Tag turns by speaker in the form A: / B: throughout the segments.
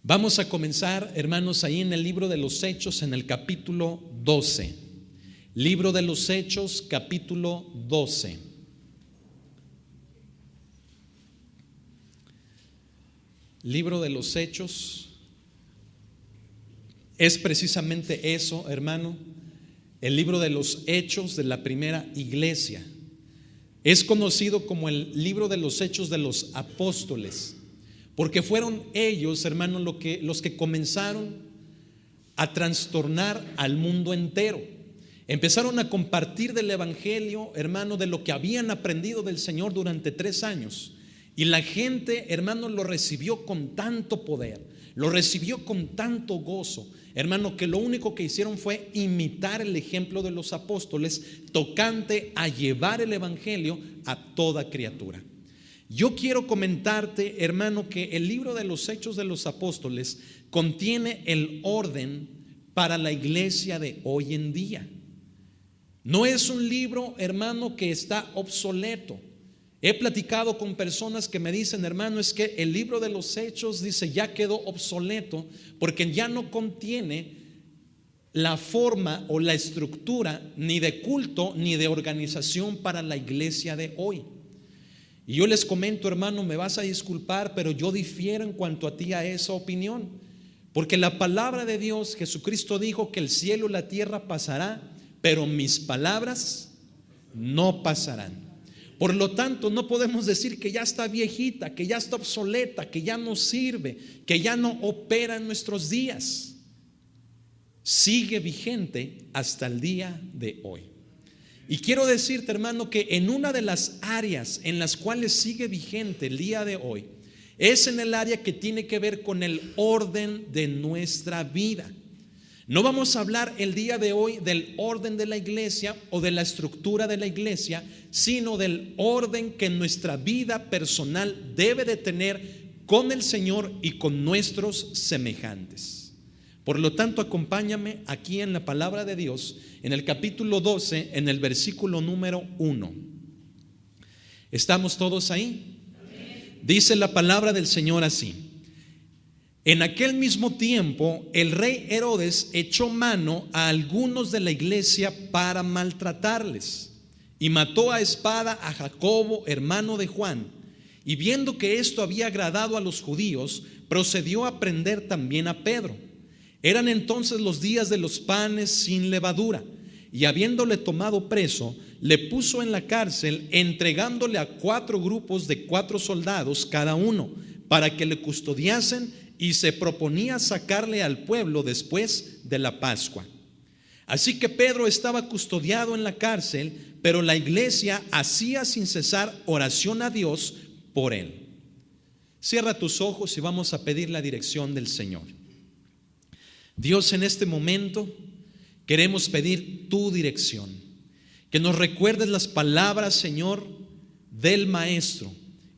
A: Vamos a comenzar, hermanos, ahí en el libro de los Hechos, en el capítulo 12. Libro de los Hechos, capítulo 12. Libro de los Hechos es precisamente eso, hermano. El libro de los Hechos de la primera iglesia es conocido como el libro de los Hechos de los apóstoles, porque fueron ellos, hermano, los que comenzaron a trastornar al mundo entero. Empezaron a compartir del evangelio, hermano, de lo que habían aprendido del Señor durante 3 años. Y la gente, hermano, lo recibió con tanto poder, lo recibió con tanto gozo, hermano, que lo único que hicieron fue imitar el ejemplo de los apóstoles tocante a llevar el evangelio a toda criatura. Yo quiero comentarte, hermano, que el libro de los Hechos de los Apóstoles contiene el orden para la iglesia de hoy en día. No es un libro, hermano, que está obsoleto. He platicado con personas que me dicen, hermano, es que el libro de los Hechos, dice, ya quedó obsoleto porque ya no contiene la forma o la estructura ni de culto ni de organización para la iglesia de hoy. Y yo les comento, hermano, me vas a disculpar, pero yo difiero en cuanto a ti a esa opinión, porque la palabra de Dios, Jesucristo dijo que el cielo y la tierra pasará, pero mis palabras no pasarán. Por lo tanto, no podemos decir que ya está viejita, que ya está obsoleta, que ya no sirve, que ya no opera en nuestros días. Sigue vigente hasta el día de hoy. Y quiero decirte, hermano, que en una de las áreas en las cuales sigue vigente el día de hoy es en el área que tiene que ver con el orden de nuestra vida. No vamos a hablar el día de hoy del orden de la iglesia o de la estructura de la iglesia, sino del orden que nuestra vida personal debe de tener con el Señor y con nuestros semejantes. Por lo tanto, acompáñame aquí en la palabra de Dios, en el capítulo 12, en el versículo número 1. ¿Estamos todos ahí? Dice la palabra del Señor así: en aquel mismo tiempo, el rey Herodes echó mano a algunos de la iglesia para maltratarles, y mató a espada a Jacobo, hermano de Juan. Y viendo que esto había agradado a los judíos, procedió a prender también a Pedro. Eran entonces los días de los panes sin levadura, y habiéndole tomado preso, le puso en la cárcel, entregándole a 4 grupos de 4 soldados cada uno, para que le custodiasen, y se proponía sacarle al pueblo después de la Pascua. Así que Pedro estaba custodiado en la cárcel, pero la iglesia hacía sin cesar oración a Dios por él. Cierra tus ojos y vamos a pedir la dirección del Señor. Dios, en este momento queremos pedir tu dirección, que nos recuerdes las palabras, Señor, del Maestro,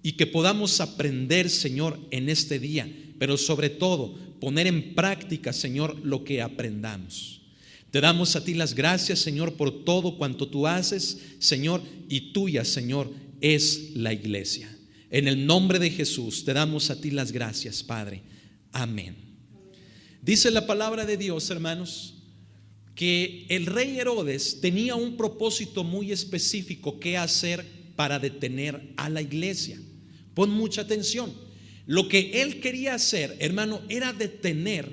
A: y que podamos aprender, Señor, en este día, pero sobre todo poner en práctica, Señor, lo que aprendamos. Te damos a ti las gracias, Señor, por todo cuanto tú haces, Señor, y tuya, Señor, es la iglesia. En el nombre de Jesús te damos a ti las gracias, Padre. Amén. Dice la palabra de Dios, hermanos, que el rey Herodes tenía un propósito muy específico que hacer para detener a la iglesia. Pon mucha atención. Lo que él quería hacer, hermano, era detener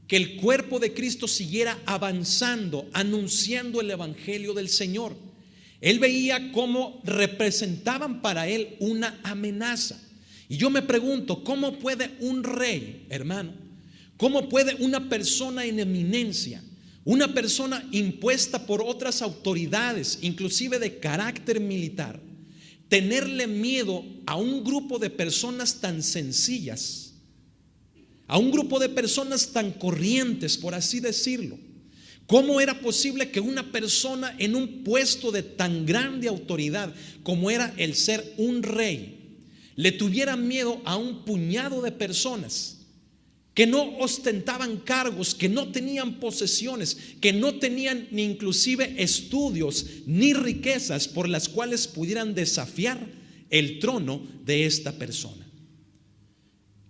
A: que el cuerpo de Cristo siguiera avanzando, anunciando el evangelio del Señor. Él veía cómo representaban para él una amenaza. Y yo me pregunto, ¿cómo puede un rey, hermano? ¿Cómo puede una persona en eminencia, una persona impuesta por otras autoridades, inclusive de carácter militar, tenerle miedo a un grupo de personas tan sencillas, a un grupo de personas tan corrientes, por así decirlo? ¿Cómo era posible que una persona en un puesto de tan grande autoridad como era el ser un rey le tuviera miedo a un puñado de personas que no ostentaban cargos, que no tenían posesiones, que no tenían ni inclusive estudios ni riquezas por las cuales pudieran desafiar el trono de esta persona?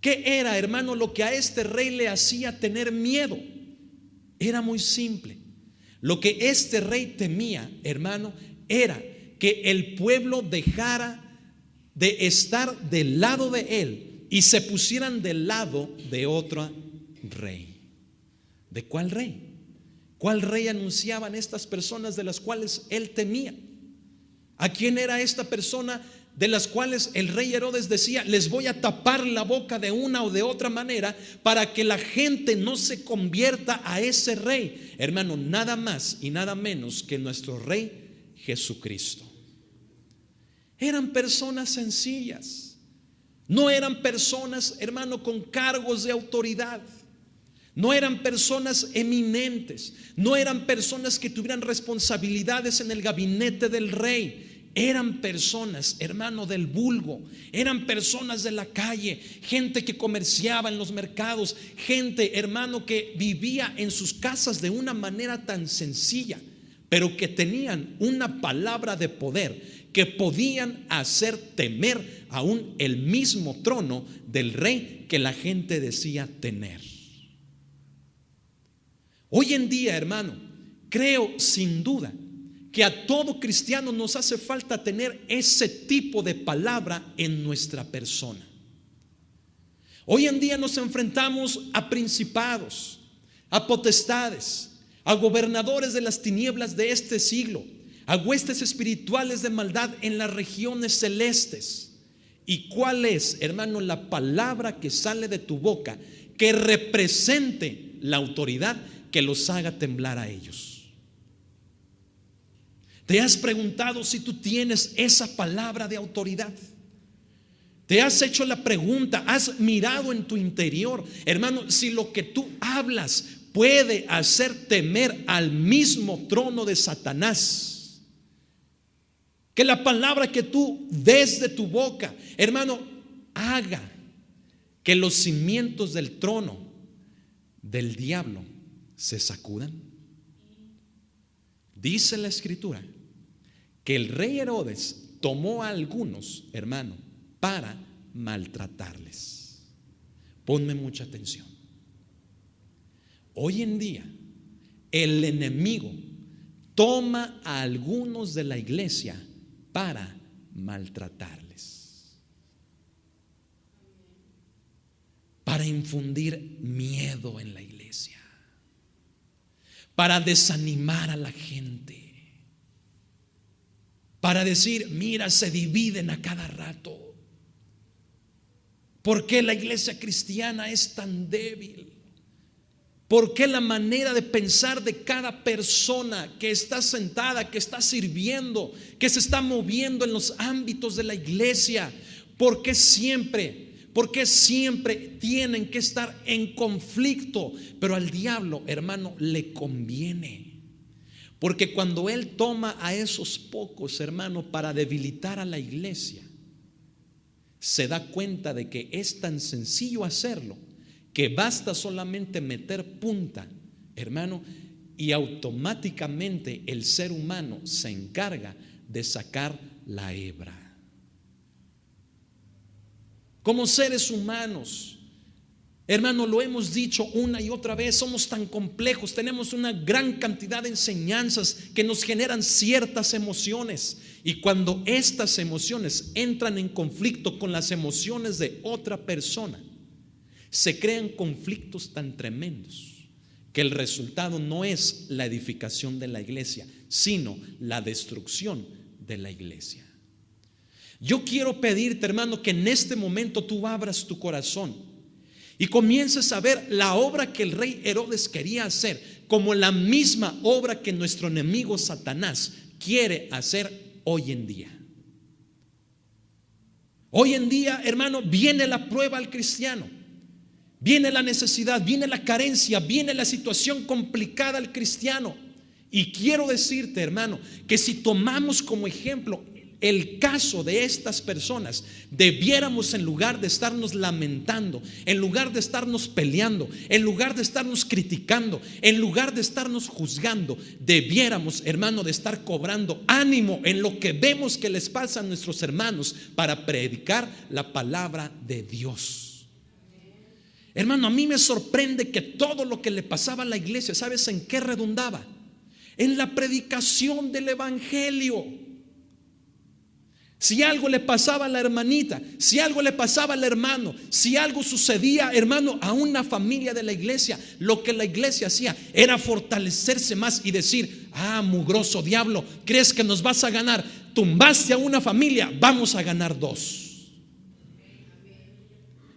A: ¿Qué era, hermano, lo que a este rey le hacía tener miedo? Era muy simple. Lo que este rey temía, hermano, era que el pueblo dejara de estar del lado de él y se pusieran del lado de otro rey. ¿De cuál rey? ¿Cuál rey anunciaban estas personas de las cuales él temía? ¿A quién era esta persona de las cuales el rey Herodes decía: les voy a tapar la boca de una o de otra manera para que la gente no se convierta a ese rey? Hermano, nada más y nada menos que nuestro rey Jesucristo. Eran personas sencillas, no eran personas, hermano, con cargos de autoridad. No eran personas eminentes, no eran personas que tuvieran responsabilidades en el gabinete del rey. Eran personas, hermano, del vulgo. Eran personas de la calle, gente que comerciaba en los mercados, gente, hermano, que vivía en sus casas de una manera tan sencilla, pero que tenían una palabra de poder que podían hacer temer aún el mismo trono del rey que la gente decía tener. Hoy en día, hermano, creo sin duda que a todo cristiano nos hace falta tener ese tipo de palabra en nuestra persona. Hoy en día nos enfrentamos a principados, a potestades, a gobernadores de las tinieblas de este siglo, a huestes espirituales de maldad en las regiones celestes. ¿Y cuál es, hermano, la palabra que sale de tu boca que represente la autoridad que los haga temblar a ellos? ¿Te has preguntado si tú tienes esa palabra de autoridad? ¿Te has hecho la pregunta? ¿Has mirado en tu interior, hermano, si lo que tú hablas puede hacer temer al mismo trono de Satanás? Que la palabra que tú des de tu boca, hermano, haga que los cimientos del trono del diablo se sacudan. Dice la escritura que el rey Herodes tomó a algunos, hermano, para maltratarles. Ponme mucha atención. Hoy en día el enemigo toma a algunos de la iglesia para maltratarles, para infundir miedo en la iglesia, para desanimar a la gente, para decir: mira, se dividen a cada rato. ¿Por qué la iglesia cristiana es tan débil? ¿Por qué la manera de pensar de cada persona que está sentada, que está sirviendo, que se está moviendo en los ámbitos de la iglesia? ¿Por qué siempre tienen que estar en conflicto? Pero al diablo, hermano, le conviene. Porque cuando él toma a esos pocos, hermano, para debilitar a la iglesia, se da cuenta de que es tan sencillo hacerlo, que basta solamente meter punta, hermano, y automáticamente el ser humano se encarga de sacar la hebra. Como seres humanos, hermano, lo hemos dicho una y otra vez, somos tan complejos, tenemos una gran cantidad de enseñanzas que nos generan ciertas emociones, y cuando estas emociones entran en conflicto con las emociones de otra persona, se crean conflictos tan tremendos que el resultado no es la edificación de la iglesia, sino la destrucción de la iglesia. Yo quiero pedirte, hermano, que en este momento tú abras tu corazón y comiences a ver la obra que el rey Herodes quería hacer como la misma obra que nuestro enemigo Satanás quiere hacer hoy en día. Hoy en día, hermano, viene la prueba al cristiano, viene la necesidad, viene la carencia, viene la situación complicada al cristiano. Y quiero decirte, hermano, que si tomamos como ejemplo el caso de estas personas, debiéramos, en lugar de estarnos lamentando, en lugar de estarnos peleando, en lugar de estarnos criticando, en lugar de estarnos juzgando, debiéramos, hermano, de estar cobrando ánimo en lo que vemos que les pasa a nuestros hermanos para predicar la palabra de Dios. Hermano, a mí me sorprende que todo lo que le pasaba a la iglesia, ¿sabes en qué redundaba? En la predicación del evangelio. Si algo le pasaba a la hermanita, si algo le pasaba al hermano, si algo sucedía, hermano, a una familia de la iglesia, lo que la iglesia hacía era fortalecerse más y decir: ah, mugroso diablo, ¿crees que nos vas a ganar? Tumbaste a una familia, vamos a ganar dos.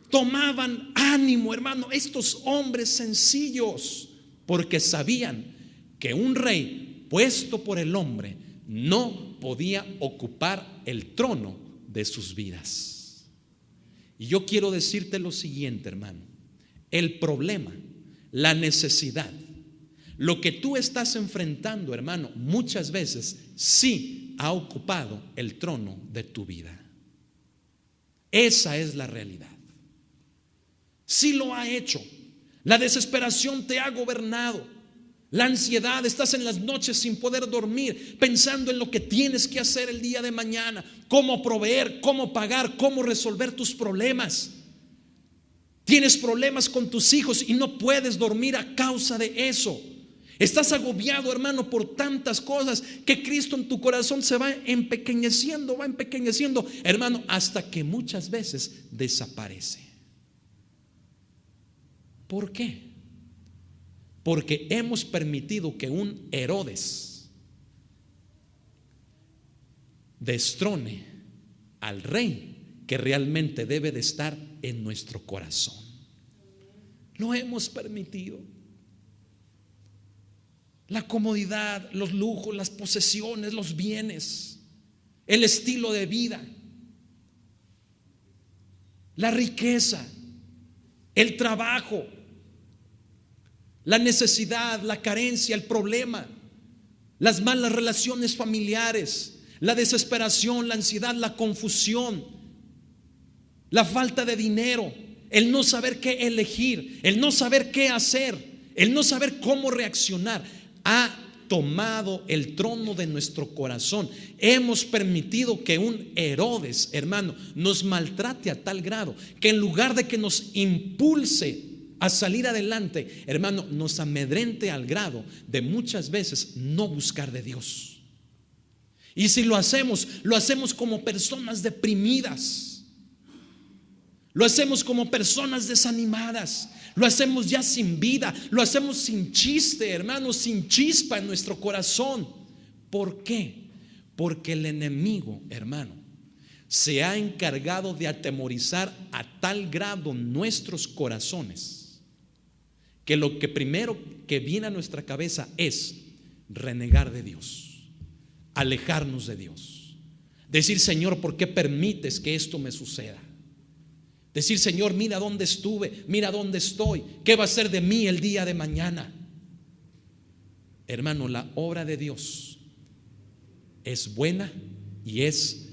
A: Tomaban ánimo, hermano, estos hombres sencillos, porque sabían que un rey puesto por el hombre no podía ocupar el trono de sus vidas. Y yo quiero decirte lo siguiente, hermano: el problema, la necesidad, lo que tú estás enfrentando, hermano, muchas veces sí ha ocupado el trono de tu vida. Esa es la realidad. Sí lo ha hecho. La desesperación te ha gobernado. La ansiedad, estás en las noches sin poder dormir, pensando en lo que tienes que hacer el día de mañana, cómo proveer, cómo pagar, cómo resolver tus problemas. Tienes problemas con tus hijos y no puedes dormir a causa de eso. Estás agobiado, hermano, por tantas cosas que Cristo en tu corazón se va empequeñeciendo, hermano, hasta que muchas veces desaparece. ¿Por qué? Porque hemos permitido que un Herodes destrone al rey que realmente debe de estar en nuestro corazón. Lo hemos permitido. La comodidad, los lujos, las posesiones, los bienes, el estilo de vida, la riqueza, el trabajo, la necesidad, la carencia, el problema, las malas relaciones familiares, la desesperación, la ansiedad, la confusión, la falta de dinero, el no saber qué elegir, el no saber qué hacer, el no saber cómo reaccionar, ha tomado el trono de nuestro corazón. Hemos permitido que un Herodes, hermano, nos maltrate a tal grado que en lugar de que nos impulse a salir adelante, hermano, nos amedrente al grado de muchas veces no buscar de Dios. Y si lo hacemos como personas deprimidas, lo hacemos como personas desanimadas, lo hacemos ya sin vida, lo hacemos sin chiste, hermano, sin chispa en nuestro corazón. ¿Por qué? Porque el enemigo, hermano, se ha encargado de atemorizar a tal grado nuestros corazones que lo que primero que viene a nuestra cabeza es renegar de Dios, alejarnos de Dios, decir: Señor, ¿por qué permites que esto me suceda? Decir: Señor, mira dónde estuve, mira dónde estoy, ¿qué va a ser de mí el día de mañana? Hermano, la obra de Dios es buena y es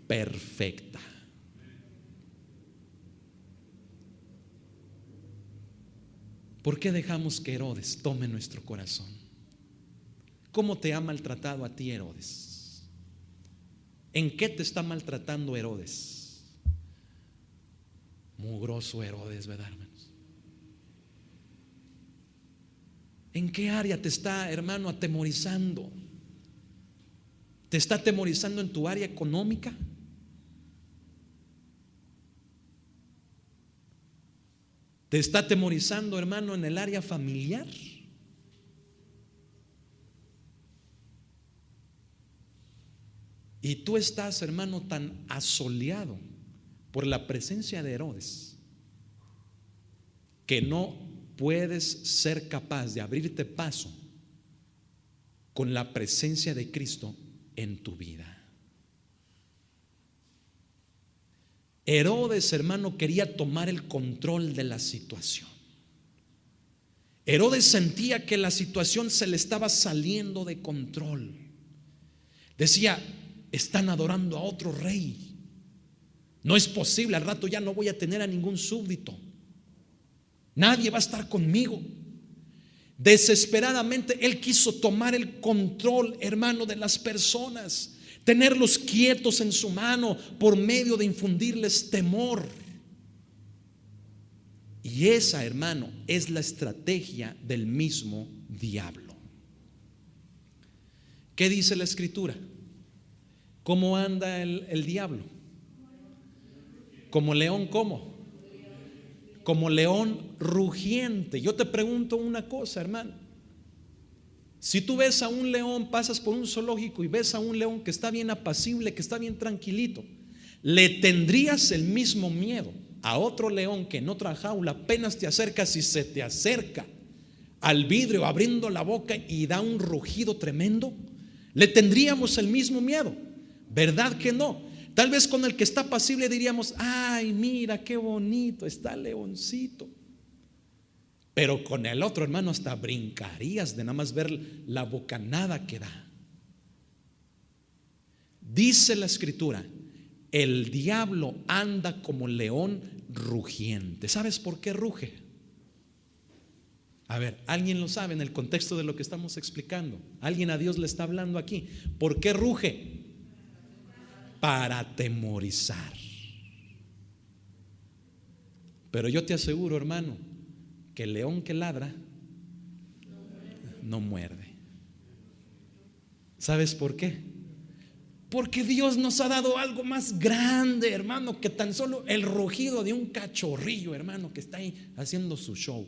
A: perfecta. ¿Por qué dejamos que Herodes tome nuestro corazón? ¿Cómo te ha maltratado a ti Herodes? ¿En qué te está maltratando Herodes? Mugroso Herodes, ¿verdad, hermanos? ¿En qué área te está, hermano, atemorizando? ¿Te está atemorizando en tu área económica? ¿Te está atemorizando, hermano, en el área familiar? Y tú estás, hermano, tan asoleado por la presencia de Herodes que no puedes ser capaz de abrirte paso con la presencia de Cristo en tu vida. Herodes, hermano, quería tomar el control de la situación. Herodes sentía que la situación se le estaba saliendo de control. Decía: están adorando a otro rey. No es posible, al rato ya no voy a tener a ningún súbdito. Nadie va a estar conmigo. Desesperadamente él quiso tomar el control, hermano, de las personas, tenerlos quietos en su mano por medio de infundirles temor. Y esa, hermano, es la estrategia del mismo diablo. ¿Qué dice la Escritura? ¿Cómo anda el diablo? Como león, ¿cómo? Como león rugiente. Yo te pregunto una cosa, hermano. Si tú ves a un león, pasas por un zoológico y ves a un león que está bien apacible, que está bien tranquilito, ¿le tendrías el mismo miedo a otro león que en otra jaula apenas te acercas y se te acerca al vidrio abriendo la boca y da un rugido tremendo? ¿Le tendríamos el mismo miedo? ¿Verdad que no? Tal vez con el que está apacible diríamos: ay, mira qué bonito está el leoncito. Pero con el otro, hermano, hasta brincarías de nada más ver la bocanada que da. Dice la Escritura: el diablo anda como león rugiente. ¿Sabes por qué ruge? A ver, ¿alguien lo sabe en el contexto de lo que estamos explicando? ¿Alguien a Dios le está hablando aquí? ¿Por qué ruge? Para atemorizar. Pero yo te aseguro, hermano, que el león que ladra no muerde. ¿Sabes por qué? Porque Dios nos ha dado algo más grande, hermano, que tan solo el rugido de un cachorrillo, hermano, que está ahí haciendo su show.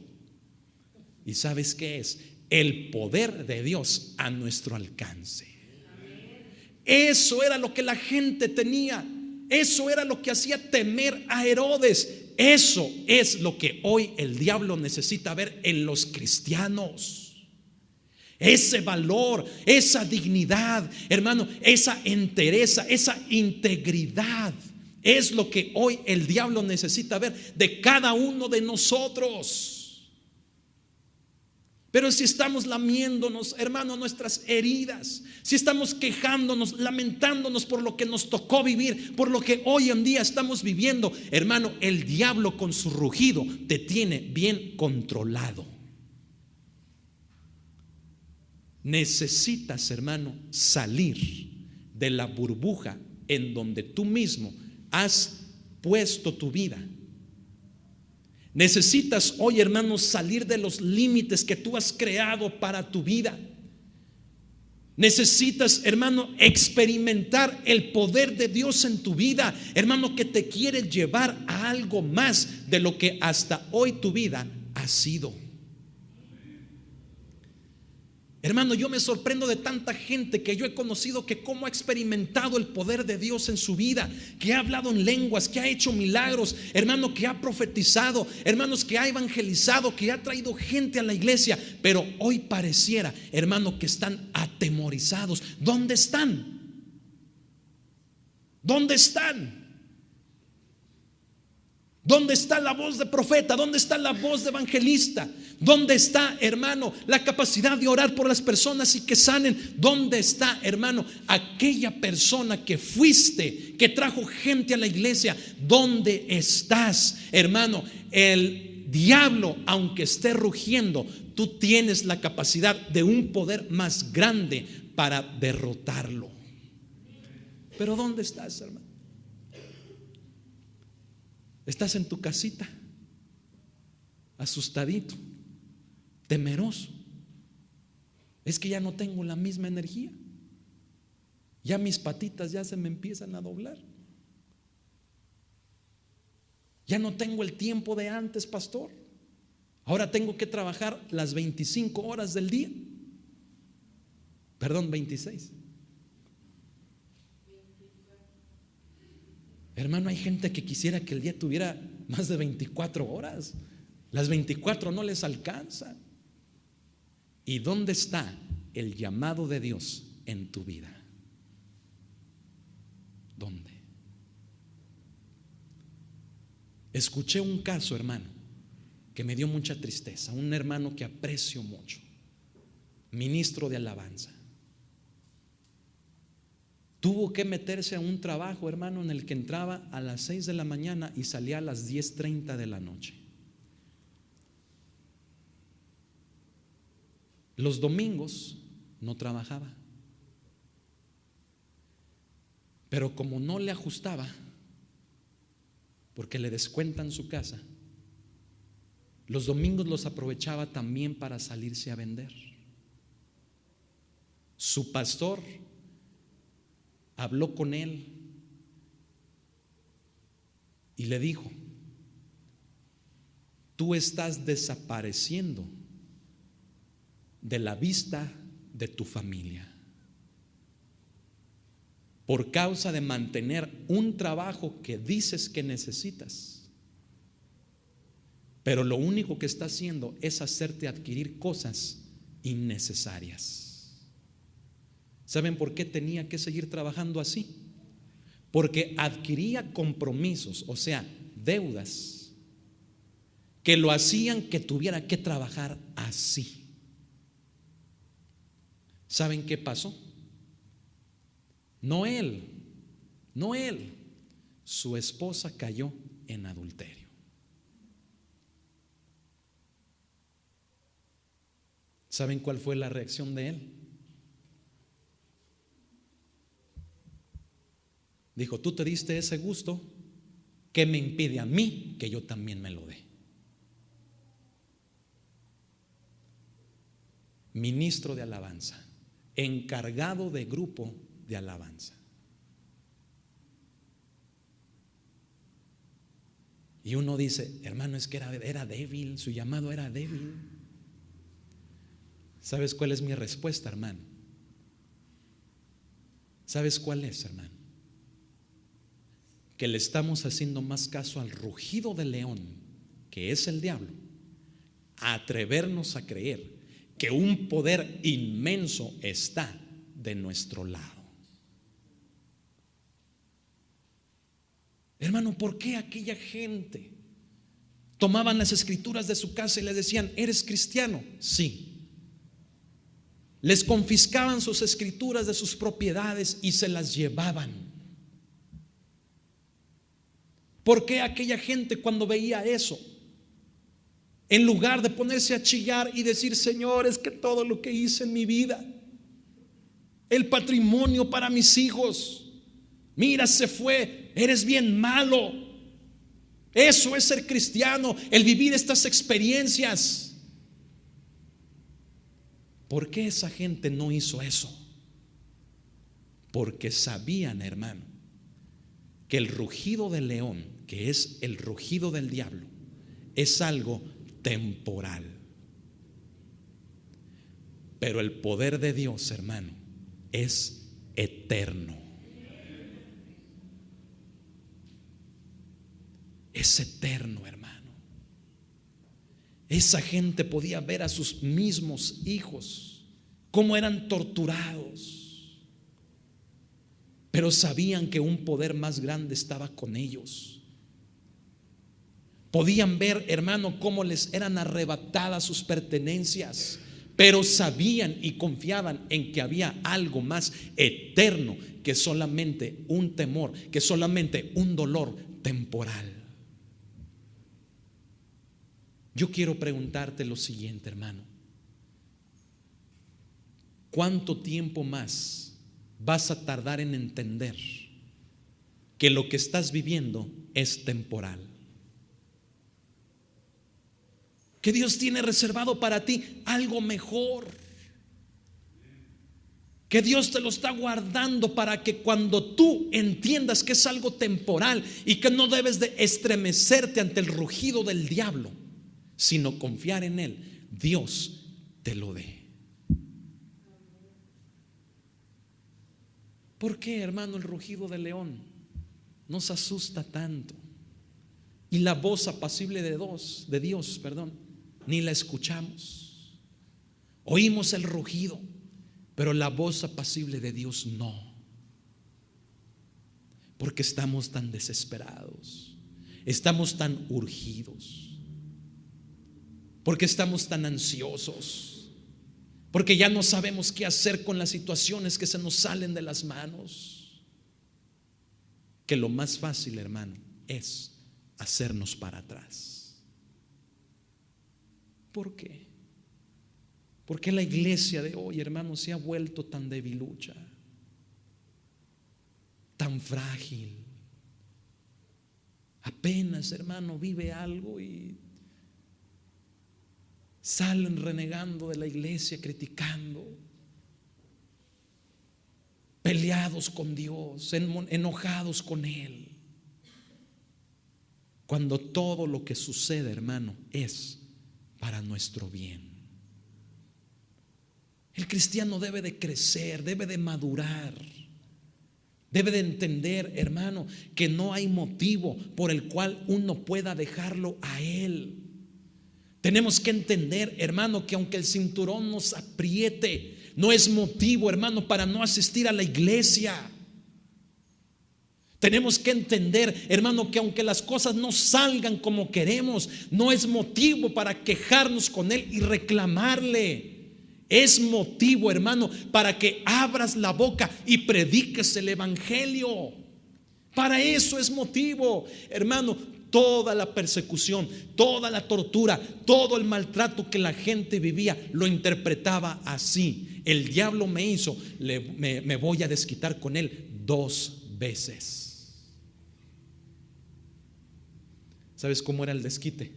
A: ¿Y sabes qué es? El poder de Dios a nuestro alcance. Eso era lo que la gente tenía. Eso era lo que hacía temer a Herodes. Eso es lo que hoy el diablo necesita ver en los cristianos. Ese valor, esa dignidad, hermano, esa entereza, esa integridad es lo que hoy el diablo necesita ver de cada uno de nosotros. Pero si estamos lamiéndonos, hermano, nuestras heridas, si estamos quejándonos, lamentándonos por lo que nos tocó vivir, por lo que hoy en día estamos viviendo, hermano, el diablo con su rugido te tiene bien controlado. Necesitas, hermano, salir de la burbuja en donde tú mismo has puesto tu vida. Necesitas hoy, hermano, salir de los límites que tú has creado para tu vida. Necesitas, hermano, experimentar el poder de Dios en tu vida, hermano, que te quiere llevar a algo más de lo que hasta hoy tu vida ha sido. Hermano, yo me sorprendo de tanta gente que yo he conocido que cómo ha experimentado el poder de Dios en su vida, que ha hablado en lenguas, que ha hecho milagros, hermano, que ha profetizado, hermanos, que ha evangelizado, que ha traído gente a la iglesia, pero hoy pareciera, hermano, que están atemorizados. ¿Dónde están? ¿Dónde están? ¿Dónde está la voz de profeta? ¿Dónde está la voz de evangelista? ¿Dónde está, hermano, la capacidad de orar por las personas y que sanen? ¿Dónde está, hermano, aquella persona que fuiste, que trajo gente a la iglesia? ¿Dónde estás, hermano? El diablo, aunque esté rugiendo, tú tienes la capacidad de un poder más grande para derrotarlo. Pero ¿dónde estás, hermano? Estás en tu casita, asustadito, temeroso. Es que ya no tengo la misma energía. Ya mis patitas ya se me empiezan a doblar. Ya no tengo el tiempo de antes, pastor. Ahora tengo que trabajar las 25 horas del día. Perdón, 26. Hermano, hay gente que quisiera que el día tuviera más de 24 horas. Las 24 no les alcanza. ¿Y dónde está el llamado de Dios en tu vida? ¿Dónde? Escuché un caso, hermano, que me dio mucha tristeza. Un hermano que aprecio mucho, ministro de alabanza. Tuvo que meterse a un trabajo, hermano, en el que entraba a las 6 de la mañana y salía a las 10:30 de la noche. Los domingos no trabajaba, pero como no le ajustaba, porque le descuentan su casa, los domingos los aprovechaba también para salirse a vender. Su pastor habló con él y le dijo: tú estás desapareciendo de la vista de tu familia por causa de mantener un trabajo que dices que necesitas, pero lo único que está haciendo es hacerte adquirir cosas innecesarias. ¿Saben por qué tenía que seguir trabajando así? Porque adquiría compromisos, o sea, deudas, que lo hacían que tuviera que trabajar así. ¿Saben qué pasó? No él, su esposa cayó en adulterio. ¿Saben cuál fue la reacción de él? Dijo: tú te diste ese gusto, ¿qué me impide a mí que yo también me lo dé? Ministro de alabanza, encargado de grupo de alabanza. Y uno dice: hermano, es que era débil, su llamado era débil. ¿Sabes cuál es mi respuesta, hermano? ¿Sabes cuál es, hermano? Que le estamos haciendo más caso al rugido del león, que es el diablo, a atrevernos a creer que un poder inmenso está de nuestro lado. Hermano, ¿por qué aquella gente tomaban las escrituras de su casa y les decían: ¿eres cristiano? Sí. Les confiscaban sus escrituras de sus propiedades y se las llevaban. ¿Por qué aquella gente, cuando veía eso, en lugar de ponerse a chillar y decir: Señor, es que todo lo que hice en mi vida, el patrimonio para mis hijos, mira, se fue, eres bien malo? Eso es ser cristiano, el vivir estas experiencias. ¿Por qué esa gente no hizo eso? Porque sabían, hermano, que el rugido del león, que es el rugido del diablo, es algo temporal. Pero el poder de Dios, hermano, es eterno. Es eterno, hermano. Esa gente podía ver a sus mismos hijos cómo eran torturados, pero sabían que un poder más grande estaba con ellos. Podían ver, hermano, cómo les eran arrebatadas sus pertenencias, pero sabían y confiaban en que había algo más eterno que solamente un temor, que solamente un dolor temporal. Yo quiero preguntarte lo siguiente, hermano: ¿cuánto tiempo más vas a tardar en entender que lo que estás viviendo es temporal? Que Dios tiene reservado para ti algo mejor, que Dios te lo está guardando para que cuando tú entiendas que es algo temporal y que no debes de estremecerte ante el rugido del diablo, sino confiar en Él, Dios te lo dé. ¿Por qué, hermano, el rugido del león nos asusta tanto? Y la voz apacible de Dios, ni la escuchamos. Oímos el rugido, pero la voz apacible de Dios no. Porque estamos tan desesperados, estamos tan urgidos, porque estamos tan ansiosos, porque ya no sabemos qué hacer con las situaciones que se nos salen de las manos, que lo más fácil, hermano, es hacernos para atrás. ¿Por qué? ¿Por qué la iglesia de hoy, hermano, se ha vuelto tan debilucha, tan frágil? Apenas, hermano, vive algo y Salen renegando de la iglesia, criticando, peleados con Dios, enojados con Él. Cuando todo lo que sucede, hermano, es para nuestro bien. El cristiano debe de crecer, debe de madurar, debe de entender, hermano, que no hay motivo por el cual uno pueda dejarlo a Él. Tenemos que entender, hermano, que aunque el cinturón nos apriete, no es motivo, hermano, para no asistir a la iglesia. Tenemos que entender, hermano, que aunque las cosas no salgan como queremos, no es motivo para quejarnos con Él y reclamarle. Es motivo, hermano, para que abras la boca y prediques el evangelio. Para eso es motivo, hermano. Toda la persecución, toda la tortura, todo el maltrato que la gente vivía, lo interpretaba así. El diablo me hizo, me voy a desquitar con él 2 veces. ¿Sabes cómo era el desquite?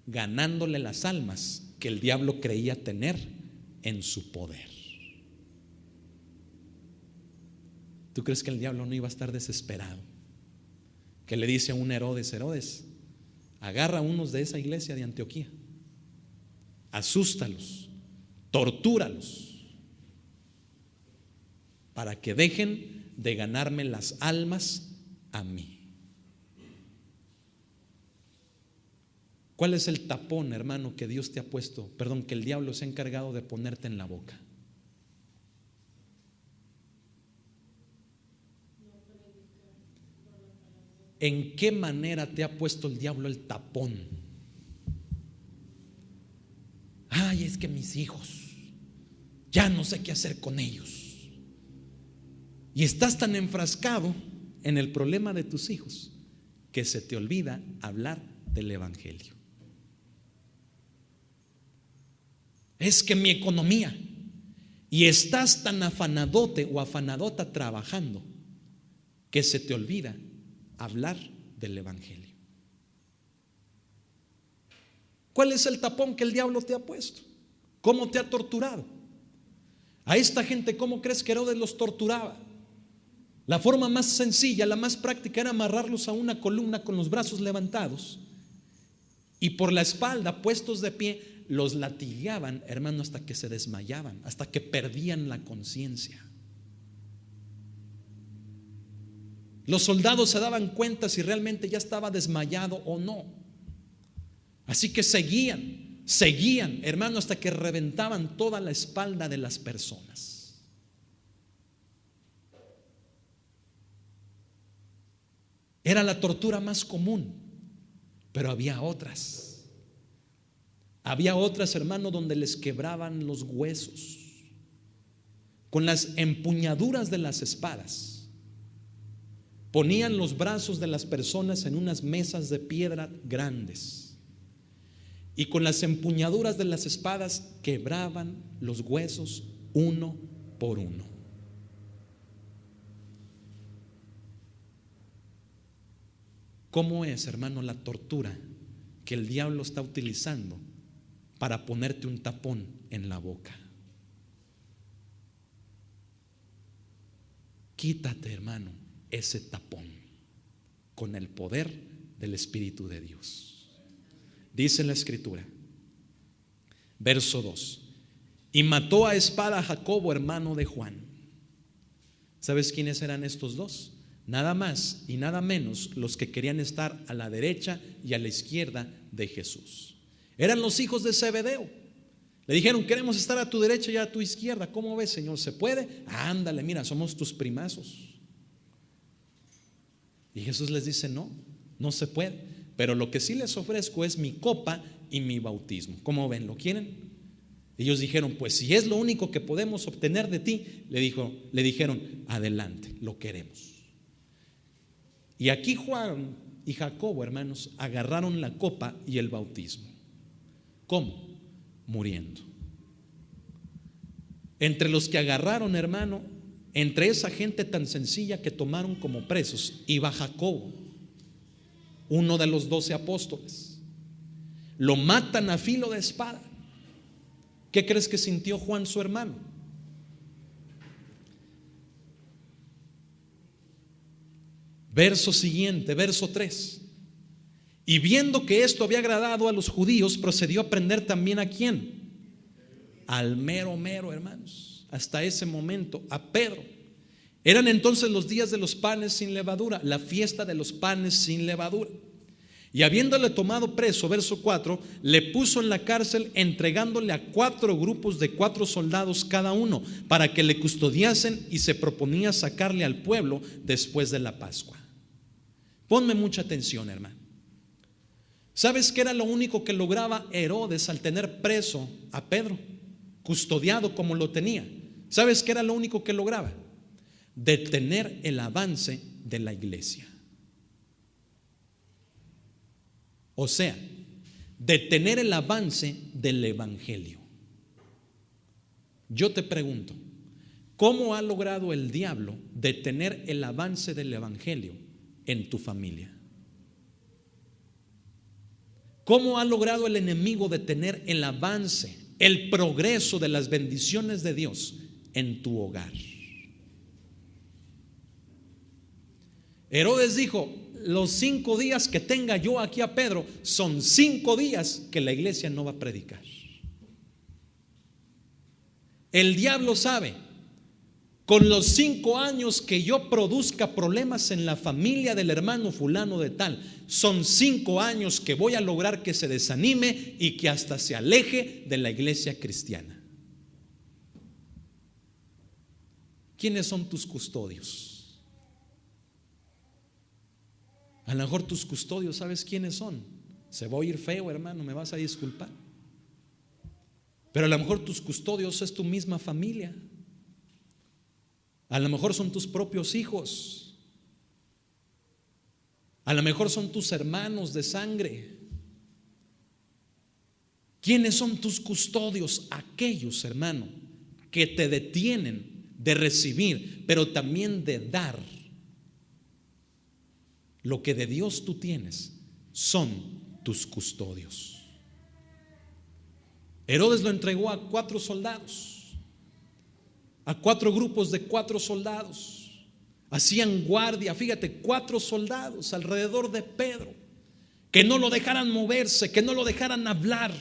A: Ganándole las almas que el diablo creía tener en su poder. ¿Tú crees que el diablo no iba a estar desesperado? Que le dice a un Herodes: Herodes, agarra a unos de esa iglesia de Antioquía, asústalos, tortúralos, para que dejen de ganarme las almas a mí. ¿Cuál es el tapón, hermano, que Dios te ha puesto, que el diablo se ha encargado de ponerte en la boca? ¿En qué manera te ha puesto el diablo el tapón? Ay, es que mis hijos, ya no sé qué hacer con ellos. Y estás tan enfrascado en el problema de tus hijos que se te olvida hablar del evangelio. Es que mi economía, y estás tan afanadote o afanadota trabajando que se te olvida hablar del evangelio. ¿Cuál es el tapón que el diablo te ha puesto? ¿Cómo te ha torturado? A esta gente, ¿cómo crees que Herodes los torturaba? La forma más sencilla, la más práctica, era amarrarlos a una columna con los brazos levantados y por la espalda, puestos de pie, los latigaban, hermano, hasta que se desmayaban, hasta que perdían la conciencia. Los soldados se daban cuenta si realmente ya estaba desmayado o no. Así que seguían, hermano, hasta que reventaban toda la espalda de las personas. Era la tortura más común, pero había otras. Había otras, hermano, donde les quebraban los huesos con las empuñaduras de las espadas. Ponían los brazos de las personas en unas mesas de piedra grandes y con las empuñaduras de las espadas quebraban los huesos uno por uno. ¿Cómo es, hermano, la tortura que el diablo está utilizando para ponerte un tapón en la boca? Quítate, hermano, ese tapón con el poder del Espíritu de Dios. Dice la Escritura, verso 2: y mató a espada a Jacobo, hermano de Juan. ¿Sabes quiénes eran estos dos? Nada más y nada menos los que querían estar a la derecha y a la izquierda de Jesús. Eran los hijos de Zebedeo. Le dijeron: queremos estar a tu derecha y a tu izquierda. ¿Cómo ves, Señor? ¿Se puede? Ándale, mira, somos tus primazos. Y Jesús les dice: no, no se puede, pero lo que sí les ofrezco es mi copa y mi bautismo. ¿Cómo ven? ¿Lo quieren? Ellos dijeron: pues si es lo único que podemos obtener de ti, le dijeron: adelante, lo queremos. Y aquí Juan y Jacobo, hermanos, agarraron la copa y el bautismo. ¿Cómo? Muriendo. Entre los que agarraron, hermano, entre esa gente tan sencilla que tomaron como presos, iba Jacobo, uno de los 12 apóstoles. lo matan a filo de espada. ¿Qué crees que sintió Juan, su hermano? Verso siguiente, verso 3. Y viendo que esto había agradado a los judíos, procedió a prender también ¿a quién? Al mero, hermanos. Hasta ese momento, a Pedro. Eran entonces los días de los panes sin levadura, la fiesta de los panes sin levadura. Y habiéndole tomado preso, verso 4, le puso en la cárcel, entregándole a 4 grupos de 4 soldados cada uno, para que le custodiasen, y se proponía sacarle al pueblo después de la Pascua. Ponme mucha atención, hermano. ¿Sabes qué era lo único que lograba Herodes al tener preso a Pedro, custodiado como lo tenía? ¿Sabes qué era lo único que lograba? Detener el avance de la iglesia. O sea, detener el avance del evangelio. Yo te pregunto, ¿cómo ha logrado el diablo detener el avance del evangelio en tu familia? ¿Cómo ha logrado el enemigo detener el avance, el progreso de las bendiciones de Dios en tu hogar? Herodes dijo: los 5 días que tenga yo aquí a Pedro son 5 días que la iglesia no va a predicar. El diablo sabe, con los 5 años que yo produzca problemas en la familia del hermano fulano de tal, son 5 años que voy a lograr que se desanime y que hasta se aleje de la iglesia cristiana. ¿Quiénes son tus custodios? A lo mejor tus custodios, ¿sabes quiénes son? Se va a oír feo, hermano, me vas a disculpar, pero a lo mejor tus custodios es tu misma familia. A lo mejor son tus propios hijos. A lo mejor son tus hermanos de sangre. ¿Quiénes son tus custodios? Aquellos, hermano, que te detienen de recibir, pero también de dar lo que de Dios tú tienes. Son tus custodios. Herodes lo entregó a 4 soldados, a 4 grupos de 4 soldados. Hacían guardia, fíjate, 4 soldados alrededor de Pedro, que no lo dejaran moverse, que no lo dejaran hablar,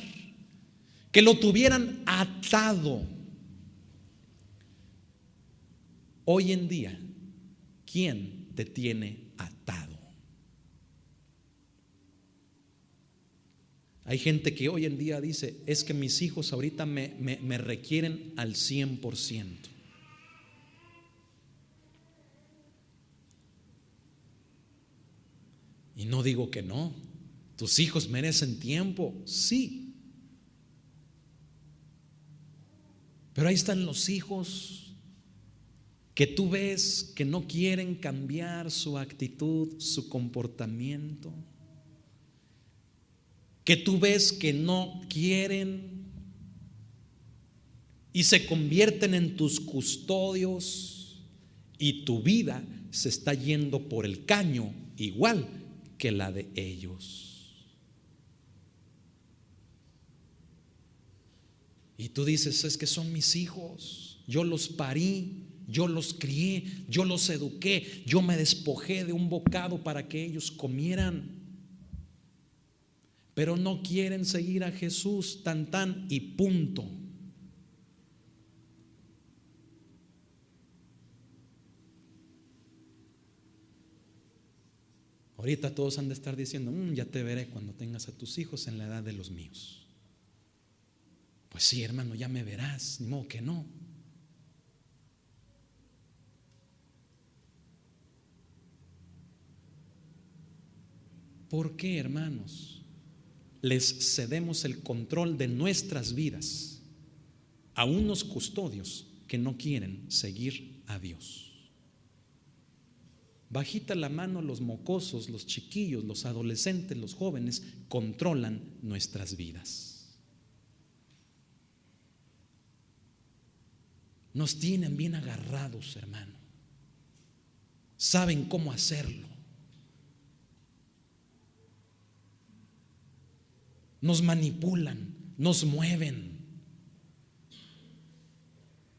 A: que lo tuvieran atado. Hoy en día, ¿quién te tiene atado? Hay gente que hoy en día dice: es que mis hijos ahorita me requieren al 100%. Y no digo que no, tus hijos merecen tiempo, sí. Pero ahí están los hijos que tú ves que no quieren cambiar su actitud, su comportamiento, que tú ves que no quieren y se convierten en tus custodios, y tu vida se está yendo por el caño igual que la de ellos. Y tú dices: es que son mis hijos, yo los parí, yo los crié, yo los eduqué, yo me despojé de un bocado para que ellos comieran. Pero no quieren seguir a Jesús, tan y punto. Ahorita todos han de estar diciendo: ya te veré cuando tengas a tus hijos en la edad de los míos. Pues sí, hermano, ya me verás, ni modo que no. ¿Por qué, hermanos, les cedemos el control de nuestras vidas a unos custodios que no quieren seguir a Dios? Bajita la mano, los mocosos, los chiquillos, los adolescentes, los jóvenes controlan nuestras vidas. Nos tienen bien agarrados, hermano. Saben cómo hacerlo. nos manipulan, nos mueven.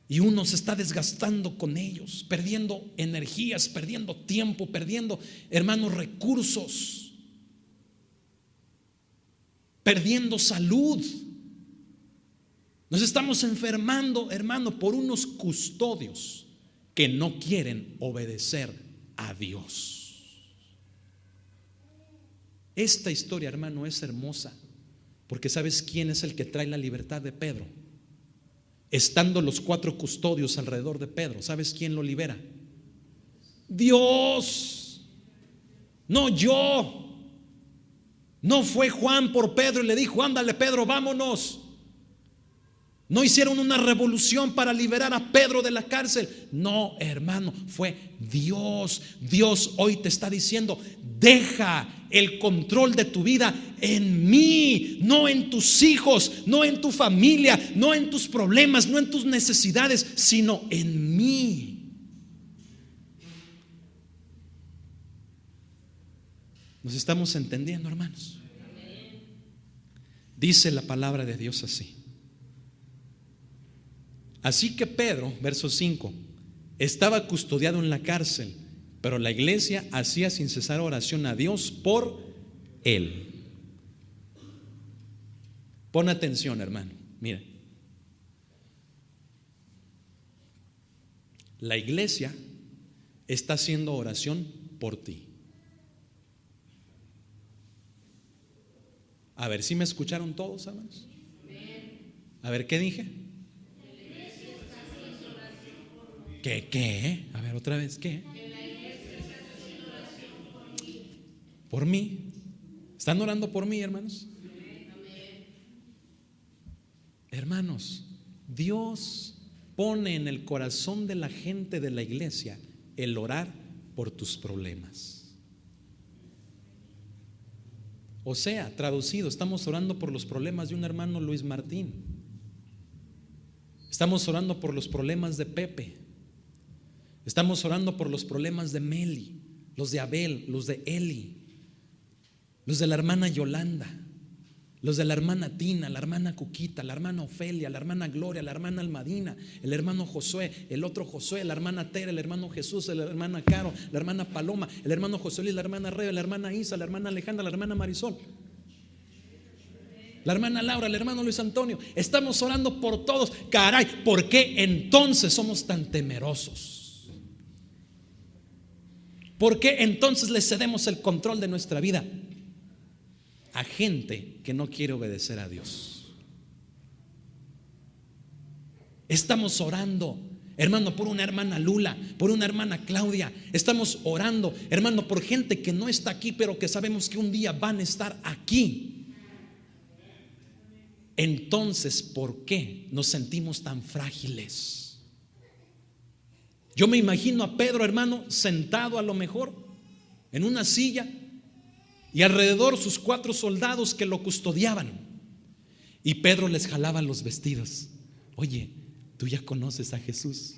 A: Y uno se está desgastando con ellos, perdiendo energías, perdiendo tiempo, perdiendo, hermanos, recursos, perdiendo salud. Nos estamos enfermando, hermano, por unos custodios que no quieren obedecer a Dios. Esta historia, hermano, es hermosa, porque ¿sabes quién es el que trae la libertad de Pedro? Estando los 4 custodios alrededor de Pedro, ¿sabes quién lo libera? Dios, no yo. No fue Juan por Pedro y le dijo: ándale Pedro, vámonos. No hicieron una revolución para liberar a Pedro de la cárcel. No, hermano, fue Dios. Dios hoy te está diciendo: deja el control de tu vida en mí, no en tus hijos, no en tu familia, no en tus problemas, no en tus necesidades, sino en mí. ¿Nos estamos entendiendo, hermanos? Dice la palabra de Dios así. Así que Pedro, verso 5, estaba custodiado en la cárcel, pero la iglesia hacía sin cesar oración a Dios por él. Pon atención, hermano. Mira, la iglesia está haciendo oración por ti. A ver si me escucharon todos, hermanos. A ver, ¿qué dije? ¿Qué? A ver, otra vez, ¿qué? Por mí. ¿Están orando por mí, hermanos? Hermanos, Dios pone en el corazón de la gente de la iglesia el orar por tus problemas. O sea, traducido, estamos orando por los problemas de un hermano Luis Martín. Estamos orando por los problemas de Pepe. Estamos orando por los problemas de Meli, los de Abel, los de Eli, los de la hermana Yolanda, los de la hermana Tina, la hermana Cuquita, la hermana Ofelia, la hermana Gloria, la hermana Almadina, el hermano Josué, el otro Josué, la hermana Tere, el hermano Jesús, la hermana Caro, la hermana Paloma, el hermano José Luis, la hermana Rebe, la hermana Isa, la hermana Alejandra, la hermana Marisol, la hermana Laura, el hermano Luis Antonio. Estamos orando por todos. Caray, ¿por qué entonces somos tan temerosos? ¿Por qué entonces le cedemos el control de nuestra vida a gente que no quiere obedecer a Dios? Estamos orando, hermano, por una hermana Lula, por una hermana Claudia. Estamos orando, hermano, por gente que no está aquí, pero que sabemos que un día van a estar aquí. Entonces, ¿por qué nos sentimos tan frágiles? Yo me imagino a Pedro, hermano, sentado a lo mejor en una silla y alrededor sus 4 soldados que lo custodiaban. Y Pedro les jalaba los vestidos. Oye, tú ya conoces a Jesús.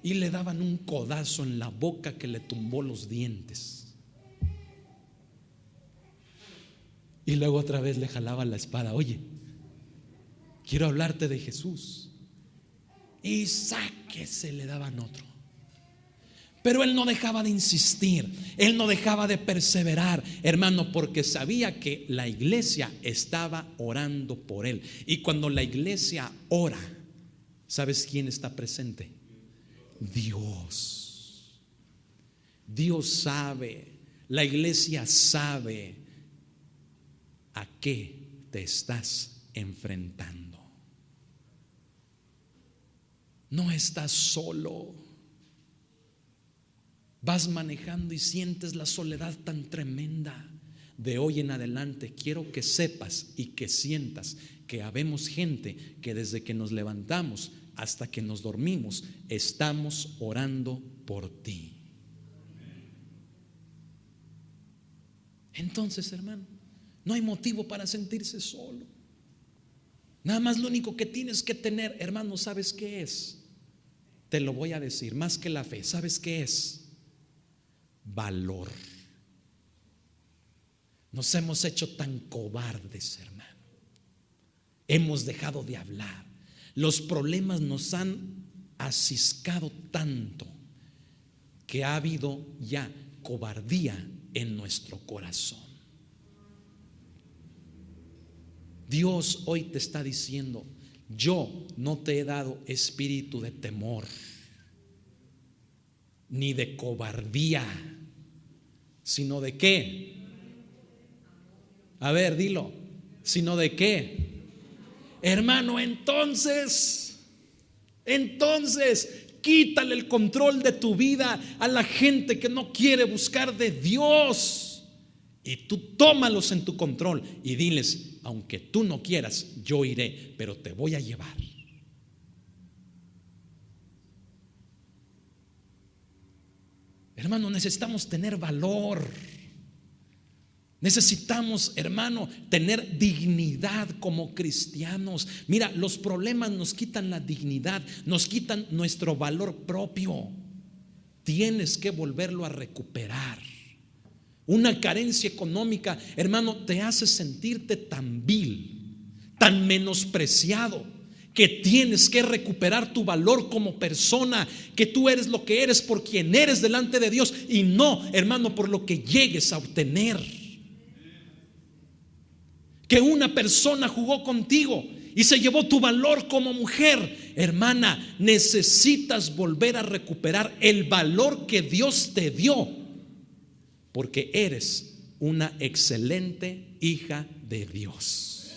A: Y le daban un codazo en la boca que le tumbó los dientes. Y luego otra vez le jalaba la espada. Oye, quiero hablarte de Jesús. Y sáquese, le daban otro. Pero él no dejaba de insistir, él no dejaba de perseverar, hermano, porque sabía que la iglesia estaba orando por él. Y cuando la iglesia ora, ¿sabes quién está presente? Dios. Dios sabe, la iglesia sabe a qué te estás enfrentando. No estás solo. Vas manejando y sientes la soledad tan tremenda. De hoy en adelante quiero que sepas y que sientas que habemos gente que desde que nos levantamos hasta que nos dormimos estamos orando por ti. Entonces, hermano, no hay motivo para sentirse solo. Nada más lo único que tienes que tener, hermano, ¿sabes qué es? Te lo voy a decir, más que la fe, ¿sabes qué es? Valor. Nos hemos hecho tan cobardes, hermano. Hemos dejado de hablar. Los problemas nos han aciscado tanto que ha habido ya cobardía en nuestro corazón. Dios hoy te está diciendo: yo no te he dado espíritu de temor ni de cobardía, sino de qué. A ver, dilo. Sino de qué, hermano. Entonces quítale el control de tu vida a la gente que no quiere buscar de Dios, y tú tómalos en tu control y diles: aunque tú no quieras, yo iré, pero te voy a llevar. Hermano, necesitamos tener valor. Necesitamos, hermano, tener dignidad como cristianos. Mira, los problemas nos quitan la dignidad, nos quitan nuestro valor propio. Tienes que volverlo a recuperar. Una carencia económica, hermano, te hace sentirte tan vil, tan menospreciado, que tienes que recuperar tu valor como persona, que tú eres lo que eres por quien eres delante de Dios, y no, hermano, por lo que llegues a obtener. Que una persona jugó contigo y se llevó tu valor como mujer. Hermana, necesitas volver a recuperar el valor que Dios te dio, porque eres una excelente hija de Dios.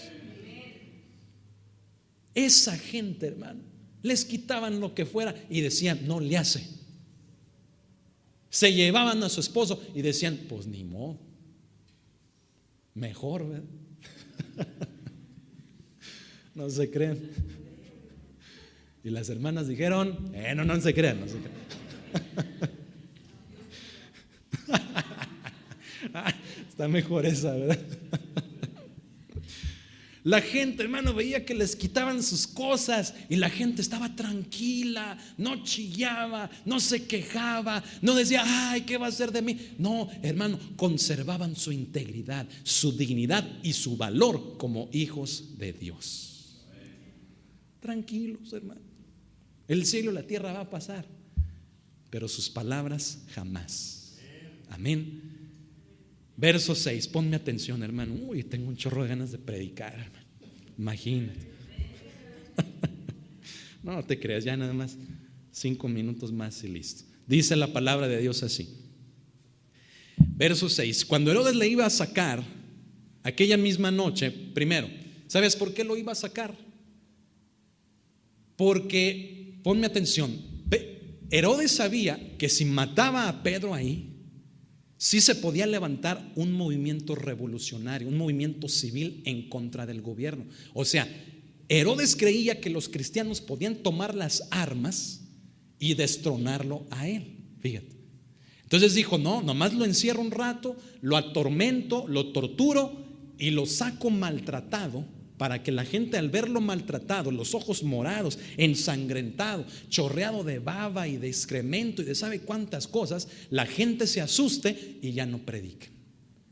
A: Esa gente, hermano, les quitaban lo que fuera y decían: no le hace. Se llevaban a su esposo y decían: pues ni modo, mejor, ¿verdad? No se creen. Y las hermanas dijeron: no se crean, no se crean. Está mejor esa, ¿verdad? La gente, hermano, veía que les quitaban sus cosas y la gente estaba tranquila, no chillaba, no se quejaba, no decía: ay, ¿qué va a hacer de mí? No, hermano, conservaban su integridad, su dignidad y su valor como hijos de Dios. Tranquilos, hermano. El cielo y la tierra va a pasar, pero sus palabras jamás. Amén. Verso 6, ponme atención, hermano. Uy, tengo un chorro de ganas de predicar, hermano. Imagínate. No te creas, ya nada más 5 minutos más y listo. Dice la palabra de Dios así. Verso 6. Cuando Herodes le iba a sacar aquella misma noche, primero, ¿sabes por qué lo iba a sacar? Porque, ponme atención, Herodes sabía que si mataba a Pedro ahí, sí se podía levantar un movimiento revolucionario, un movimiento civil en contra del gobierno. O sea, Herodes creía que los cristianos podían tomar las armas y destronarlo a él. Fíjate. Entonces dijo: no, nomás lo encierro un rato, lo atormento, lo torturo y lo saco maltratado, para que la gente, al verlo maltratado, los ojos morados, ensangrentado, chorreado de baba y de excremento y de sabe cuántas cosas, la gente se asuste y ya no predique.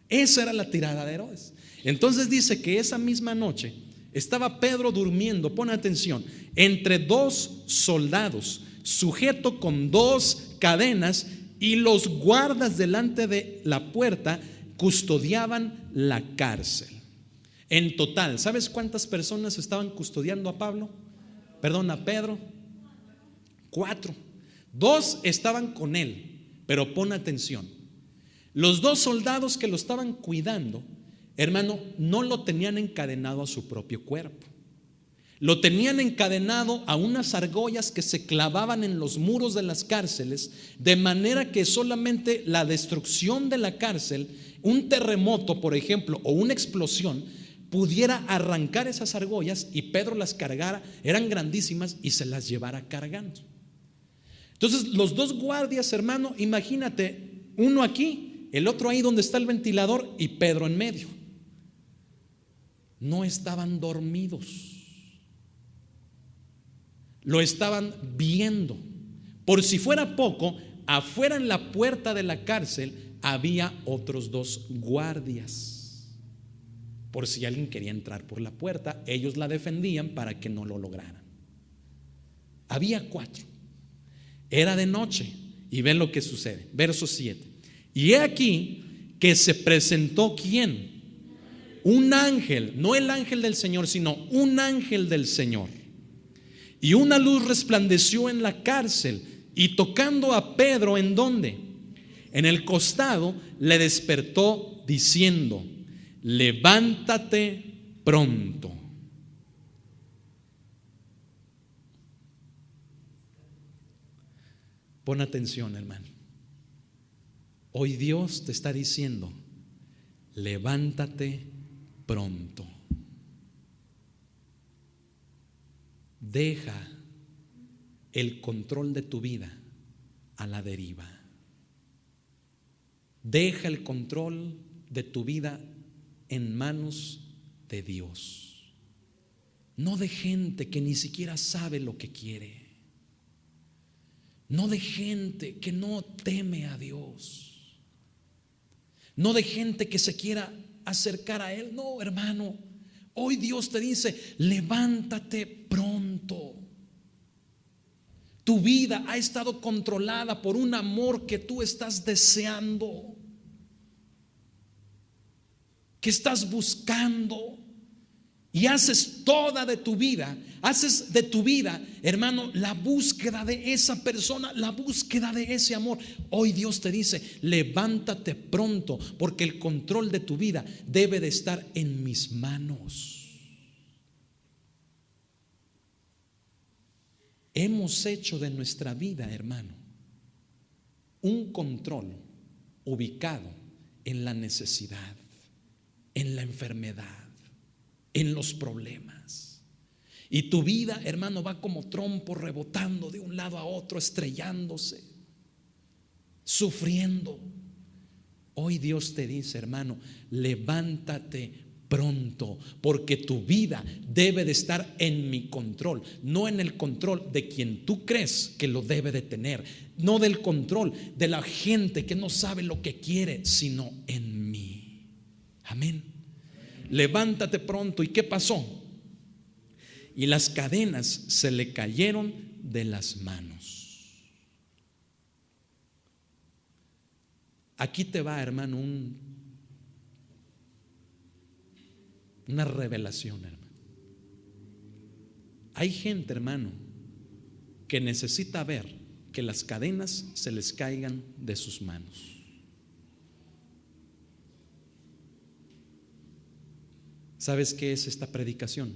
A: Esa era la tirada de Herodes. Entonces dice que esa misma noche estaba Pedro durmiendo, pon atención, entre 2 soldados, sujeto con 2 cadenas, y los guardas delante de la puerta custodiaban la cárcel. En total, ¿sabes cuántas personas estaban custodiando a Pedro? 4. 2 estaban con él, pero pon atención. Los 2 soldados que lo estaban cuidando, hermano, no lo tenían encadenado a su propio cuerpo. Lo tenían encadenado a unas argollas que se clavaban en los muros de las cárceles, de manera que solamente la destrucción de la cárcel, un terremoto, por ejemplo, o una explosión, pudiera arrancar esas argollas y Pedro las cargara. Eran grandísimas, y se las llevara cargando. Entonces los 2 guardias, hermano, imagínate, uno aquí, el otro ahí donde está el ventilador, y Pedro en medio. No estaban dormidos, lo estaban viendo. Por si fuera poco, afuera en la puerta de la cárcel había otros 2 guardias. por si alguien quería entrar por la puerta. Ellos la defendían para que no lo lograran. Había 4. Era de noche. Y ven lo que sucede. Verso 7. Y he aquí que se presentó ¿quién? Un ángel, no el ángel del Señor, sino un ángel del Señor. Y una luz resplandeció en la cárcel, y tocando a Pedro, ¿en dónde? En el costado, le despertó diciendo: levántate pronto. Pon atención, hermano. Hoy Dios te está diciendo: levántate pronto. Deja el control de tu vida a la deriva. Deja el control de tu vida en manos de Dios, no de gente que ni siquiera sabe lo que quiere, no de gente que no teme a Dios, no de gente que se quiera acercar a Él. No, hermano, hoy Dios te dice: levántate pronto. Tu vida ha estado controlada por un amor que tú estás deseando, que estás buscando, y haces toda de tu vida, haces de tu vida, hermano, la búsqueda de esa persona, la búsqueda de ese amor. Hoy Dios te dice: levántate pronto, porque el control de tu vida debe de estar en mis manos. Hemos hecho de nuestra vida, hermano, un control ubicado en la necesidad, en la enfermedad, en los problemas. Y tu vida, hermano, va como trompo rebotando de un lado a otro, estrellándose, sufriendo. Hoy Dios te dice: hermano, levántate pronto, porque tu vida debe de estar en mi control, no en el control de quien tú crees que lo debe de tener, no del control de la gente que no sabe lo que quiere, sino en mí. Amén. Levántate pronto. ¿Y qué pasó? Y las cadenas se le cayeron de las manos. Aquí te va, hermano, una revelación, hermano. Hay gente, hermano, que necesita ver que las cadenas se les caigan de sus manos. ¿Sabes qué es esta predicación?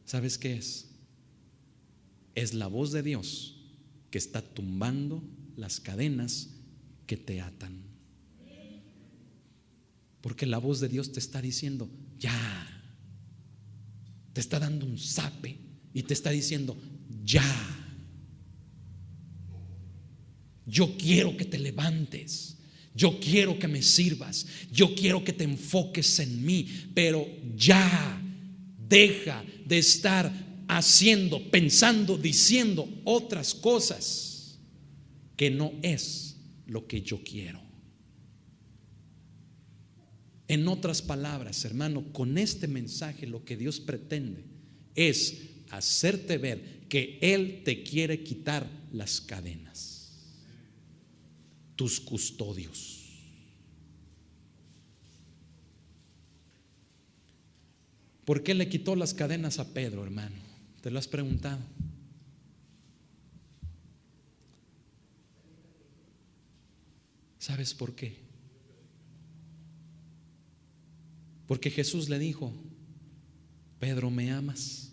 A: ¿Sabes qué es? Es la voz de Dios que está tumbando las cadenas que te atan. Porque la voz de Dios te está diciendo: ya. Te está dando un zape y te está diciendo: ya. Yo quiero que te levantes. Yo quiero que me sirvas. Yo quiero que te enfoques en mí. Pero ya. Deja de estar haciendo, pensando, diciendo otras cosas que no es lo que yo quiero. En otras palabras, hermano, con este mensaje lo que Dios pretende es hacerte ver que Él te quiere quitar las cadenas, tus custodios. ¿Por qué le quitó las cadenas a Pedro, hermano? ¿Te lo has preguntado? ¿Sabes por qué? Porque Jesús le dijo: Pedro, ¿me amas?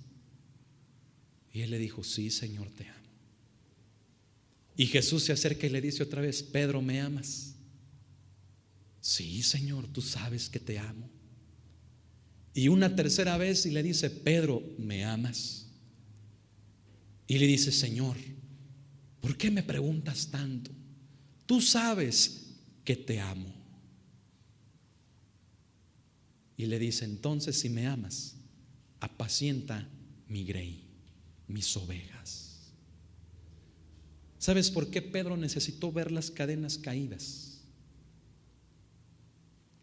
A: Y él le dijo: sí, Señor, te amo. Y Jesús se acerca y le dice otra vez: Pedro, ¿me amas? Sí, Señor, tú sabes que te amo. Y una tercera vez y le dice: Pedro, ¿me amas? Y le dice: Señor, ¿por qué me preguntas tanto? Tú sabes que te amo. Y le dice: entonces, si me amas, apacienta mi grey, mis ovejas. ¿Sabes por qué Pedro necesitó ver las cadenas caídas?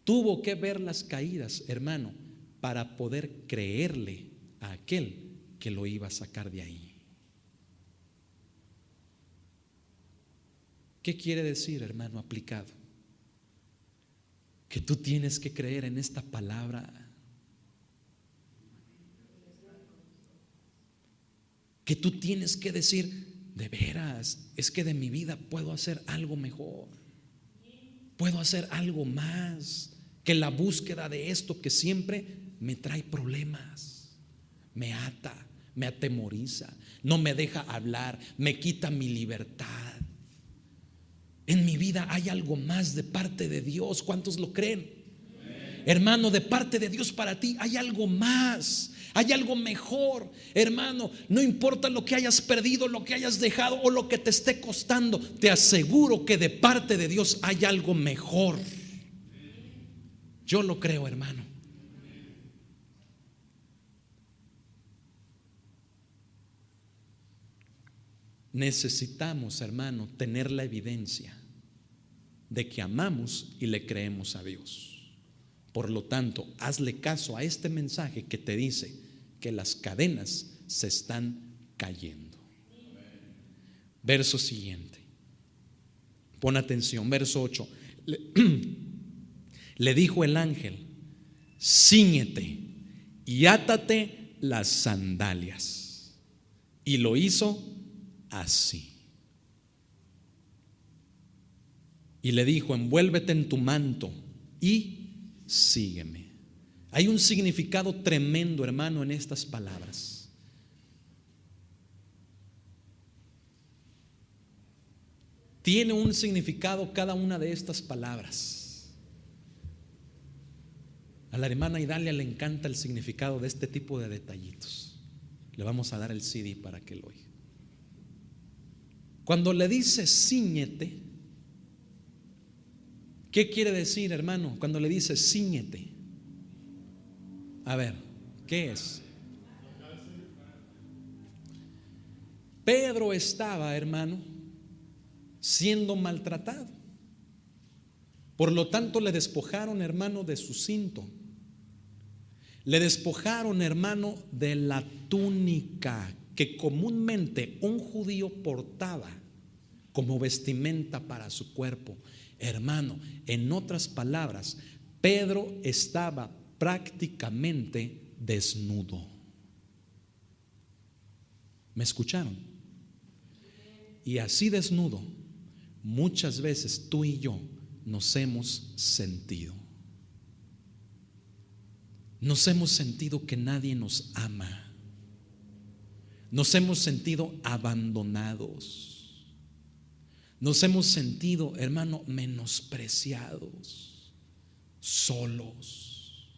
A: Tuvo que ver las caídas, hermano, para poder creerle a aquel que lo iba a sacar de ahí. ¿Qué quiere decir, hermano, aplicado? Que tú tienes que creer en esta palabra. Que tú tienes que decir, de veras, es que de mi vida puedo hacer algo mejor. Puedo hacer algo más que la búsqueda de esto que siempre me trae problemas, me ata, me atemoriza, no me deja hablar, me quita mi libertad. En mi vida hay algo más de parte de Dios. ¿Cuántos lo creen? Hermano, de parte de Dios para ti hay algo más, hay algo mejor. Hermano, no importa lo que hayas perdido, lo que hayas dejado o lo que te esté costando, te aseguro que de parte de Dios hay algo mejor. Yo lo creo, hermano. Necesitamos, hermano, tener la evidencia de que amamos y le creemos a Dios. Por lo tanto, hazle caso a este mensaje que te dice que las cadenas se están cayendo. Verso siguiente. Pon atención, verso 8. Le dijo el ángel: cíñete y átate las sandalias. Y lo hizo así. Y le dijo: envuélvete en tu manto y sígueme. Hay un significado tremendo, hermano, en estas palabras. Tiene un significado cada una de estas palabras. A la hermana Idalia le encanta el significado de este tipo de detallitos. Le vamos a dar el CD para que lo oiga. Cuando le dice cíñete, ¿qué quiere decir, hermano? Cuando le dice cíñete, a ver, ¿qué es? Pedro estaba, hermano, siendo maltratado. Por lo tanto, le despojaron, hermano, de su cinto. Le despojaron, hermano, de la túnica que comúnmente un judío portaba como vestimenta para su cuerpo. Hermano, en otras palabras, Pedro estaba prácticamente desnudo. ¿Me escucharon? Y así desnudo, muchas veces tú y yo nos hemos sentido. Nos hemos sentido que nadie nos ama. Nos hemos sentido abandonados. Nos hemos sentido, hermano, menospreciados, solos.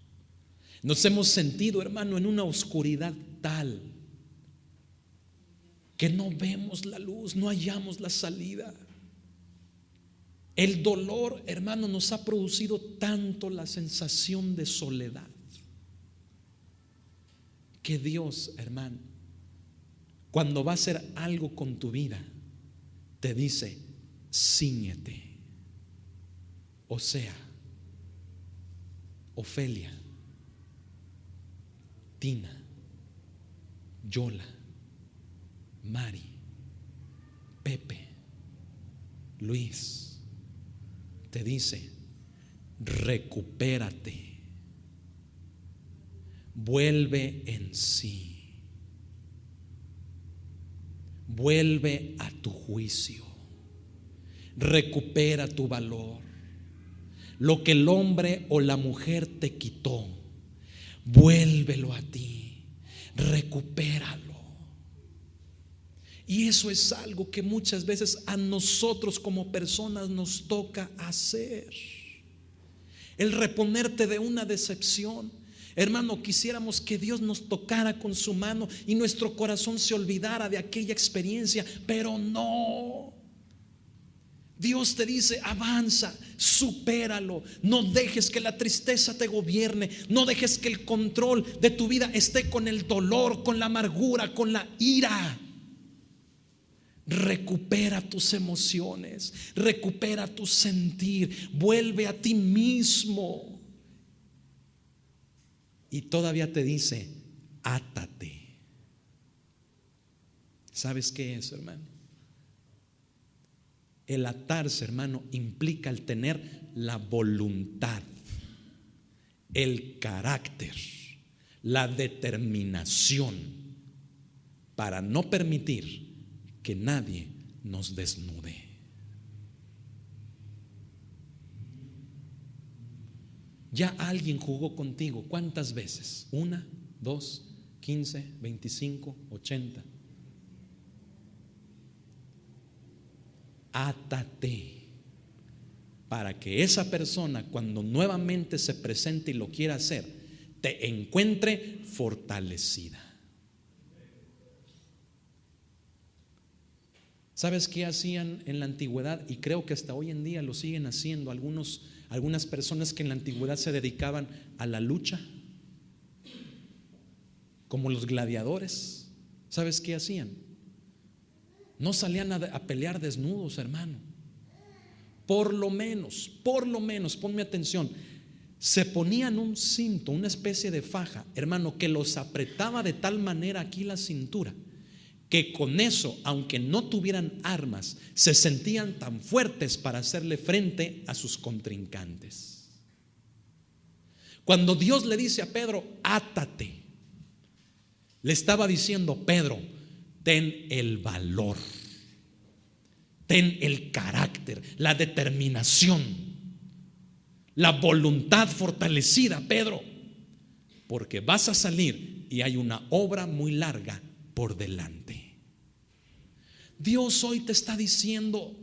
A: Nos hemos sentido, hermano, en una oscuridad tal que no vemos la luz, no hallamos la salida. El dolor, hermano, nos ha producido tanto la sensación de soledad que Dios, hermano, cuando va a hacer algo con tu vida, te dice: cíñete. O sea, Ofelia, Tina, Yola, Mari, Pepe, Luis, te dice: recupérate, vuelve en sí, vuelve a tu juicio, recupera tu valor. Lo que el hombre o la mujer te quitó, vuélvelo a ti, recupéralo. Y eso es algo que muchas veces a nosotros como personas nos toca hacer. El reponerte de una decepción. Hermano, quisiéramos que Dios nos tocara con su mano y nuestro corazón se olvidara de aquella experiencia, pero no. Dios te dice: avanza, supéralo. No dejes que la tristeza te gobierne. No dejes que el control de tu vida esté con el dolor, con la amargura, con la ira. Recupera tus emociones, recupera tu sentir, vuelve a ti mismo. y todavía te dice: átate. ¿Sabes qué es, hermano? El atarse, hermano, implica el tener la voluntad, el carácter, la determinación para no permitir que nadie nos desnude. Ya alguien jugó contigo, ¿cuántas veces? 1, 2, 15, 25, 80. Átate para que esa persona, cuando nuevamente se presente y lo quiera hacer, te encuentre fortalecida. ¿Sabes qué hacían en la antigüedad? Y creo que hasta hoy en día lo siguen haciendo algunas personas que en la antigüedad se dedicaban a la lucha, como los gladiadores. ¿Sabes qué hacían? No salían a pelear desnudos, hermano. Por lo menos, ponme atención, se ponían un cinto, una especie de faja, hermano, que los apretaba de tal manera aquí la cintura, que con eso, aunque no tuvieran armas, se sentían tan fuertes para hacerle frente a sus contrincantes. Cuando Dios le dice a Pedro: átate, le estaba diciendo: Pedro, ten el valor, ten el carácter, la determinación, la voluntad fortalecida, Pedro, porque vas a salir y hay una obra muy larga por delante. Dios hoy te está diciendo: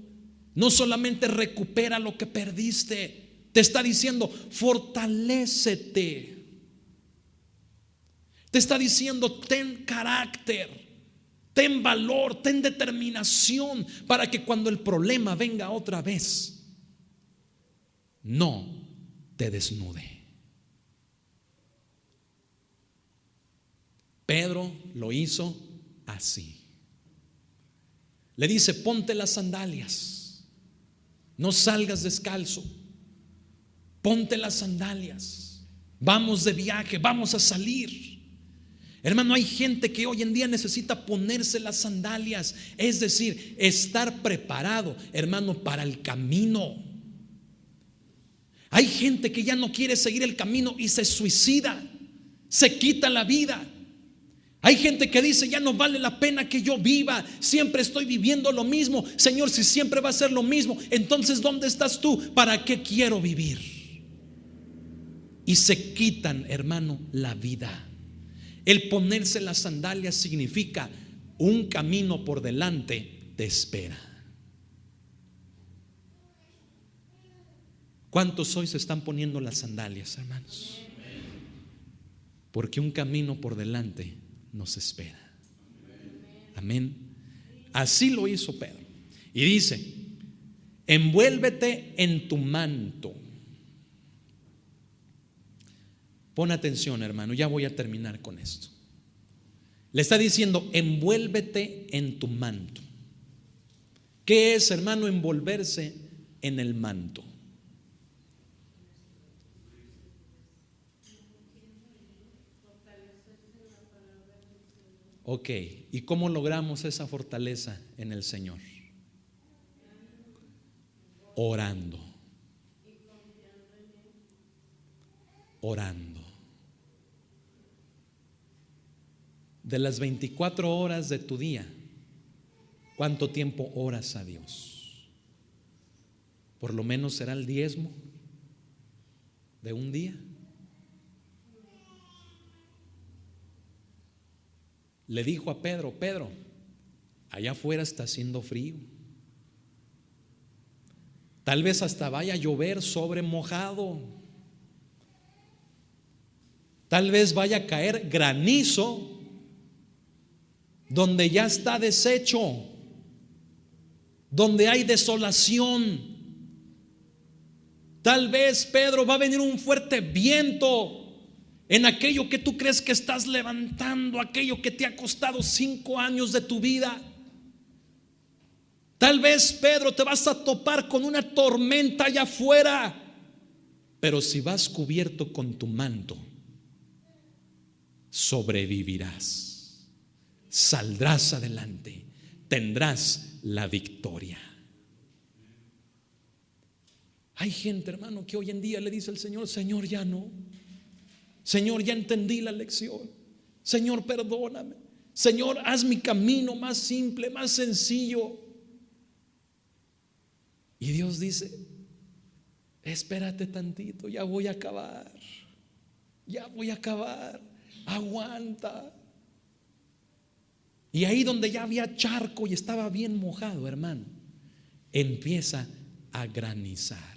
A: no solamente recupera lo que perdiste, te está diciendo: fortalécete. Te está diciendo: ten carácter, ten valor, ten determinación, para que cuando el problema venga otra vez, no te desnude. Pedro lo hizo así. Le dice: ponte las sandalias, no salgas descalzo, ponte las sandalias, vamos de viaje, vamos a salir. Hermano, hay gente que hoy en día necesita ponerse las sandalias, es decir, estar preparado, hermano, para el camino. Hay gente que ya no quiere seguir el camino y se suicida, se quita la vida. Hay gente que dice: ya no vale la pena que yo viva, siempre estoy viviendo lo mismo. Señor, si siempre va a ser lo mismo, entonces ¿dónde estás tú? ¿Para qué quiero vivir? Y se quitan, hermano, la vida. El ponerse las sandalias significa: un camino por delante te espera. ¿Cuántos hoy se están poniendo las sandalias, hermanos? Porque un camino por delante nos espera. Amén. Así lo hizo Pedro. Y dice: envuélvete en tu manto. Pon atención, hermano, ya voy a terminar con esto. Le está diciendo: envuélvete en tu manto. ¿Qué es, hermano, envolverse en el manto? Ok, ¿y cómo logramos esa fortaleza en el Señor? Orando. Orando. De las 24 horas de tu día, ¿cuánto tiempo oras a Dios? Por lo menos será el diezmo de un día. Le dijo a Pedro: Pedro, allá afuera está haciendo frío, tal vez hasta vaya a llover sobre mojado, tal vez vaya a caer granizo donde ya está deshecho, donde hay desolación. Tal vez, Pedro, va a venir un fuerte viento en aquello que tú crees que estás levantando, aquello que te ha costado 5 años de tu vida. Tal vez, Pedro, te vas a topar con una tormenta allá afuera, pero si vas cubierto con tu manto, sobrevivirás, saldrás adelante, tendrás la victoria. Hay gente, hermano, que hoy en día le dice al Señor: Señor, ya no. Señor, ya entendí la lección. Señor, perdóname. Señor, haz mi camino más simple, más sencillo. Y Dios dice: espérate tantito, ya voy a acabar. Ya voy a acabar. Aguanta. Y ahí donde ya había charco y estaba bien mojado, hermano, empieza a granizar.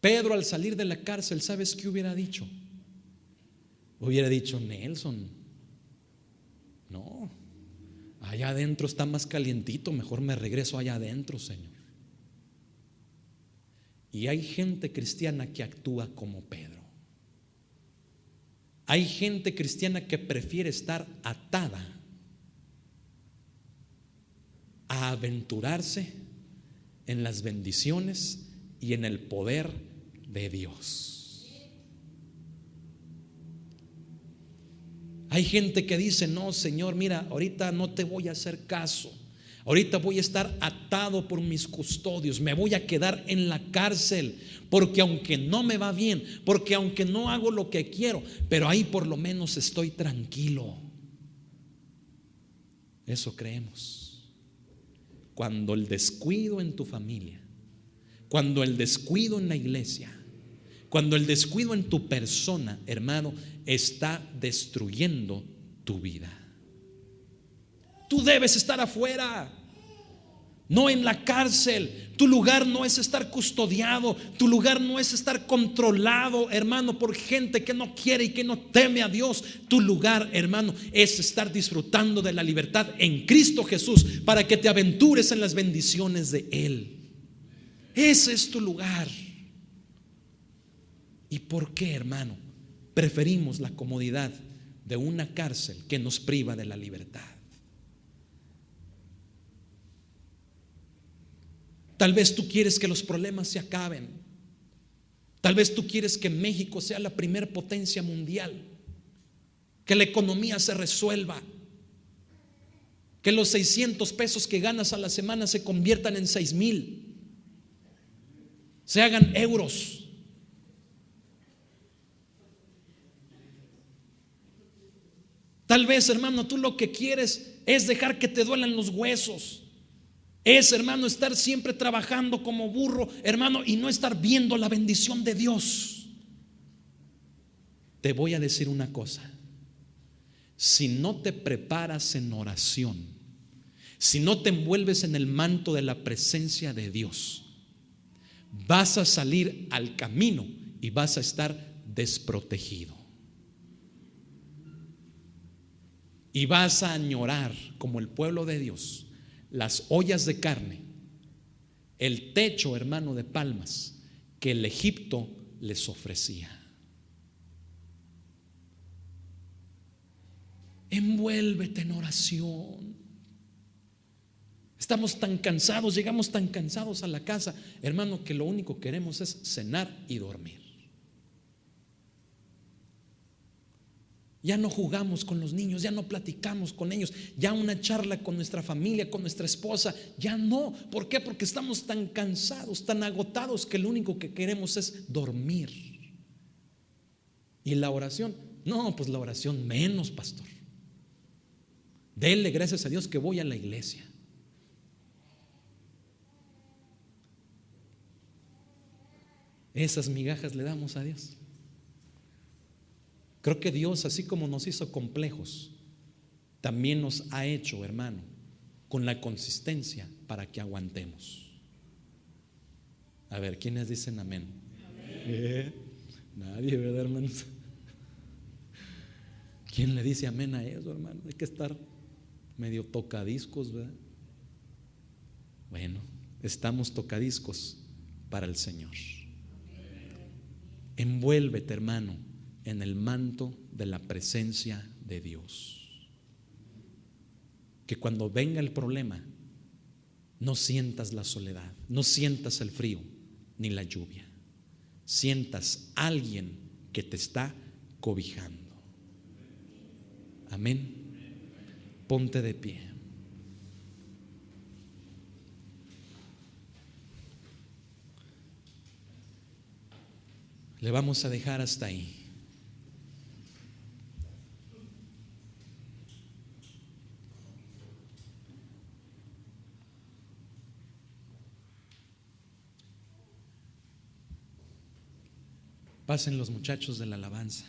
A: Pedro, al salir de la cárcel, ¿sabes qué hubiera dicho? Hubiera dicho: Nelson, no, allá adentro está más calientito, mejor me regreso allá adentro, Señor. Y hay gente cristiana que actúa como Pedro. Hay gente cristiana que prefiere estar atada a aventurarse en las bendiciones y en el poder de Dios. Hay gente que dice: no, Señor, mira, ahorita no te voy a hacer caso. Ahorita voy a estar atado por mis custodios, me voy a quedar en la cárcel, porque aunque no me va bien, porque aunque no hago lo que quiero, pero ahí por lo menos estoy tranquilo. Eso creemos. Cuando el descuido en tu familia, cuando el descuido en la iglesia, cuando el descuido en tu persona, hermano, está destruyendo tu vida. Tú debes estar afuera, no en la cárcel. Tu lugar no es estar custodiado, tu lugar no es estar controlado, hermano, por gente que no quiere y que no teme a Dios. Tu lugar, hermano, es estar disfrutando de la libertad en Cristo Jesús, para que te aventures en las bendiciones de Él. Ese es tu lugar. ¿Y por qué, hermano, preferimos la comodidad de una cárcel que nos priva de la libertad? Tal vez tú quieres que los problemas se acaben. Tal vez tú quieres que México sea la primer potencia mundial, que la economía se resuelva, que los 600 pesos que ganas a la semana se conviertan en 6,000, se hagan euros. Tal vez, hermano, tú lo que quieres es dejar que te duelan los huesos. Es, hermano, estar siempre trabajando como burro, hermano, y no estar viendo la bendición de Dios. Te voy a decir una cosa: si no te preparas en oración, si no te envuelves en el manto de la presencia de Dios, vas a salir al camino y vas a estar desprotegido. Y vas a añorar, como el pueblo de Dios, las ollas de carne, el techo, hermano, de palmas que el Egipto les ofrecía. Envuélvete en oración. Estamos tan cansados, llegamos tan cansados a la casa, hermano, que lo único que queremos es cenar y dormir. Ya no jugamos con los niños, ya no platicamos con ellos, ya una charla con nuestra familia, con nuestra esposa, ya no. ¿Por qué? Porque estamos tan cansados, tan agotados, que lo único que queremos es dormir. ¿Y la oración? No, pues la oración menos, pastor. Dele gracias a Dios que voy a la iglesia. Esas migajas le damos a Dios. Creo que Dios, así como nos hizo complejos, también nos ha hecho, hermano, con la consistencia para que aguantemos. A ver, ¿quiénes dicen amén? Nadie, ¿verdad, hermanos? ¿Quién le dice amén a eso, hermano? Hay que estar medio tocadiscos, ¿verdad? Bueno, estamos tocadiscos para el Señor. Envuélvete, hermano, en el manto de la presencia de Dios. Que cuando venga el problema no sientas la soledad, no sientas el frío ni la lluvia, sientas alguien que te está cobijando. Amén. Ponte de pie. Le vamos a dejar hasta ahí. Pasen los muchachos de la alabanza.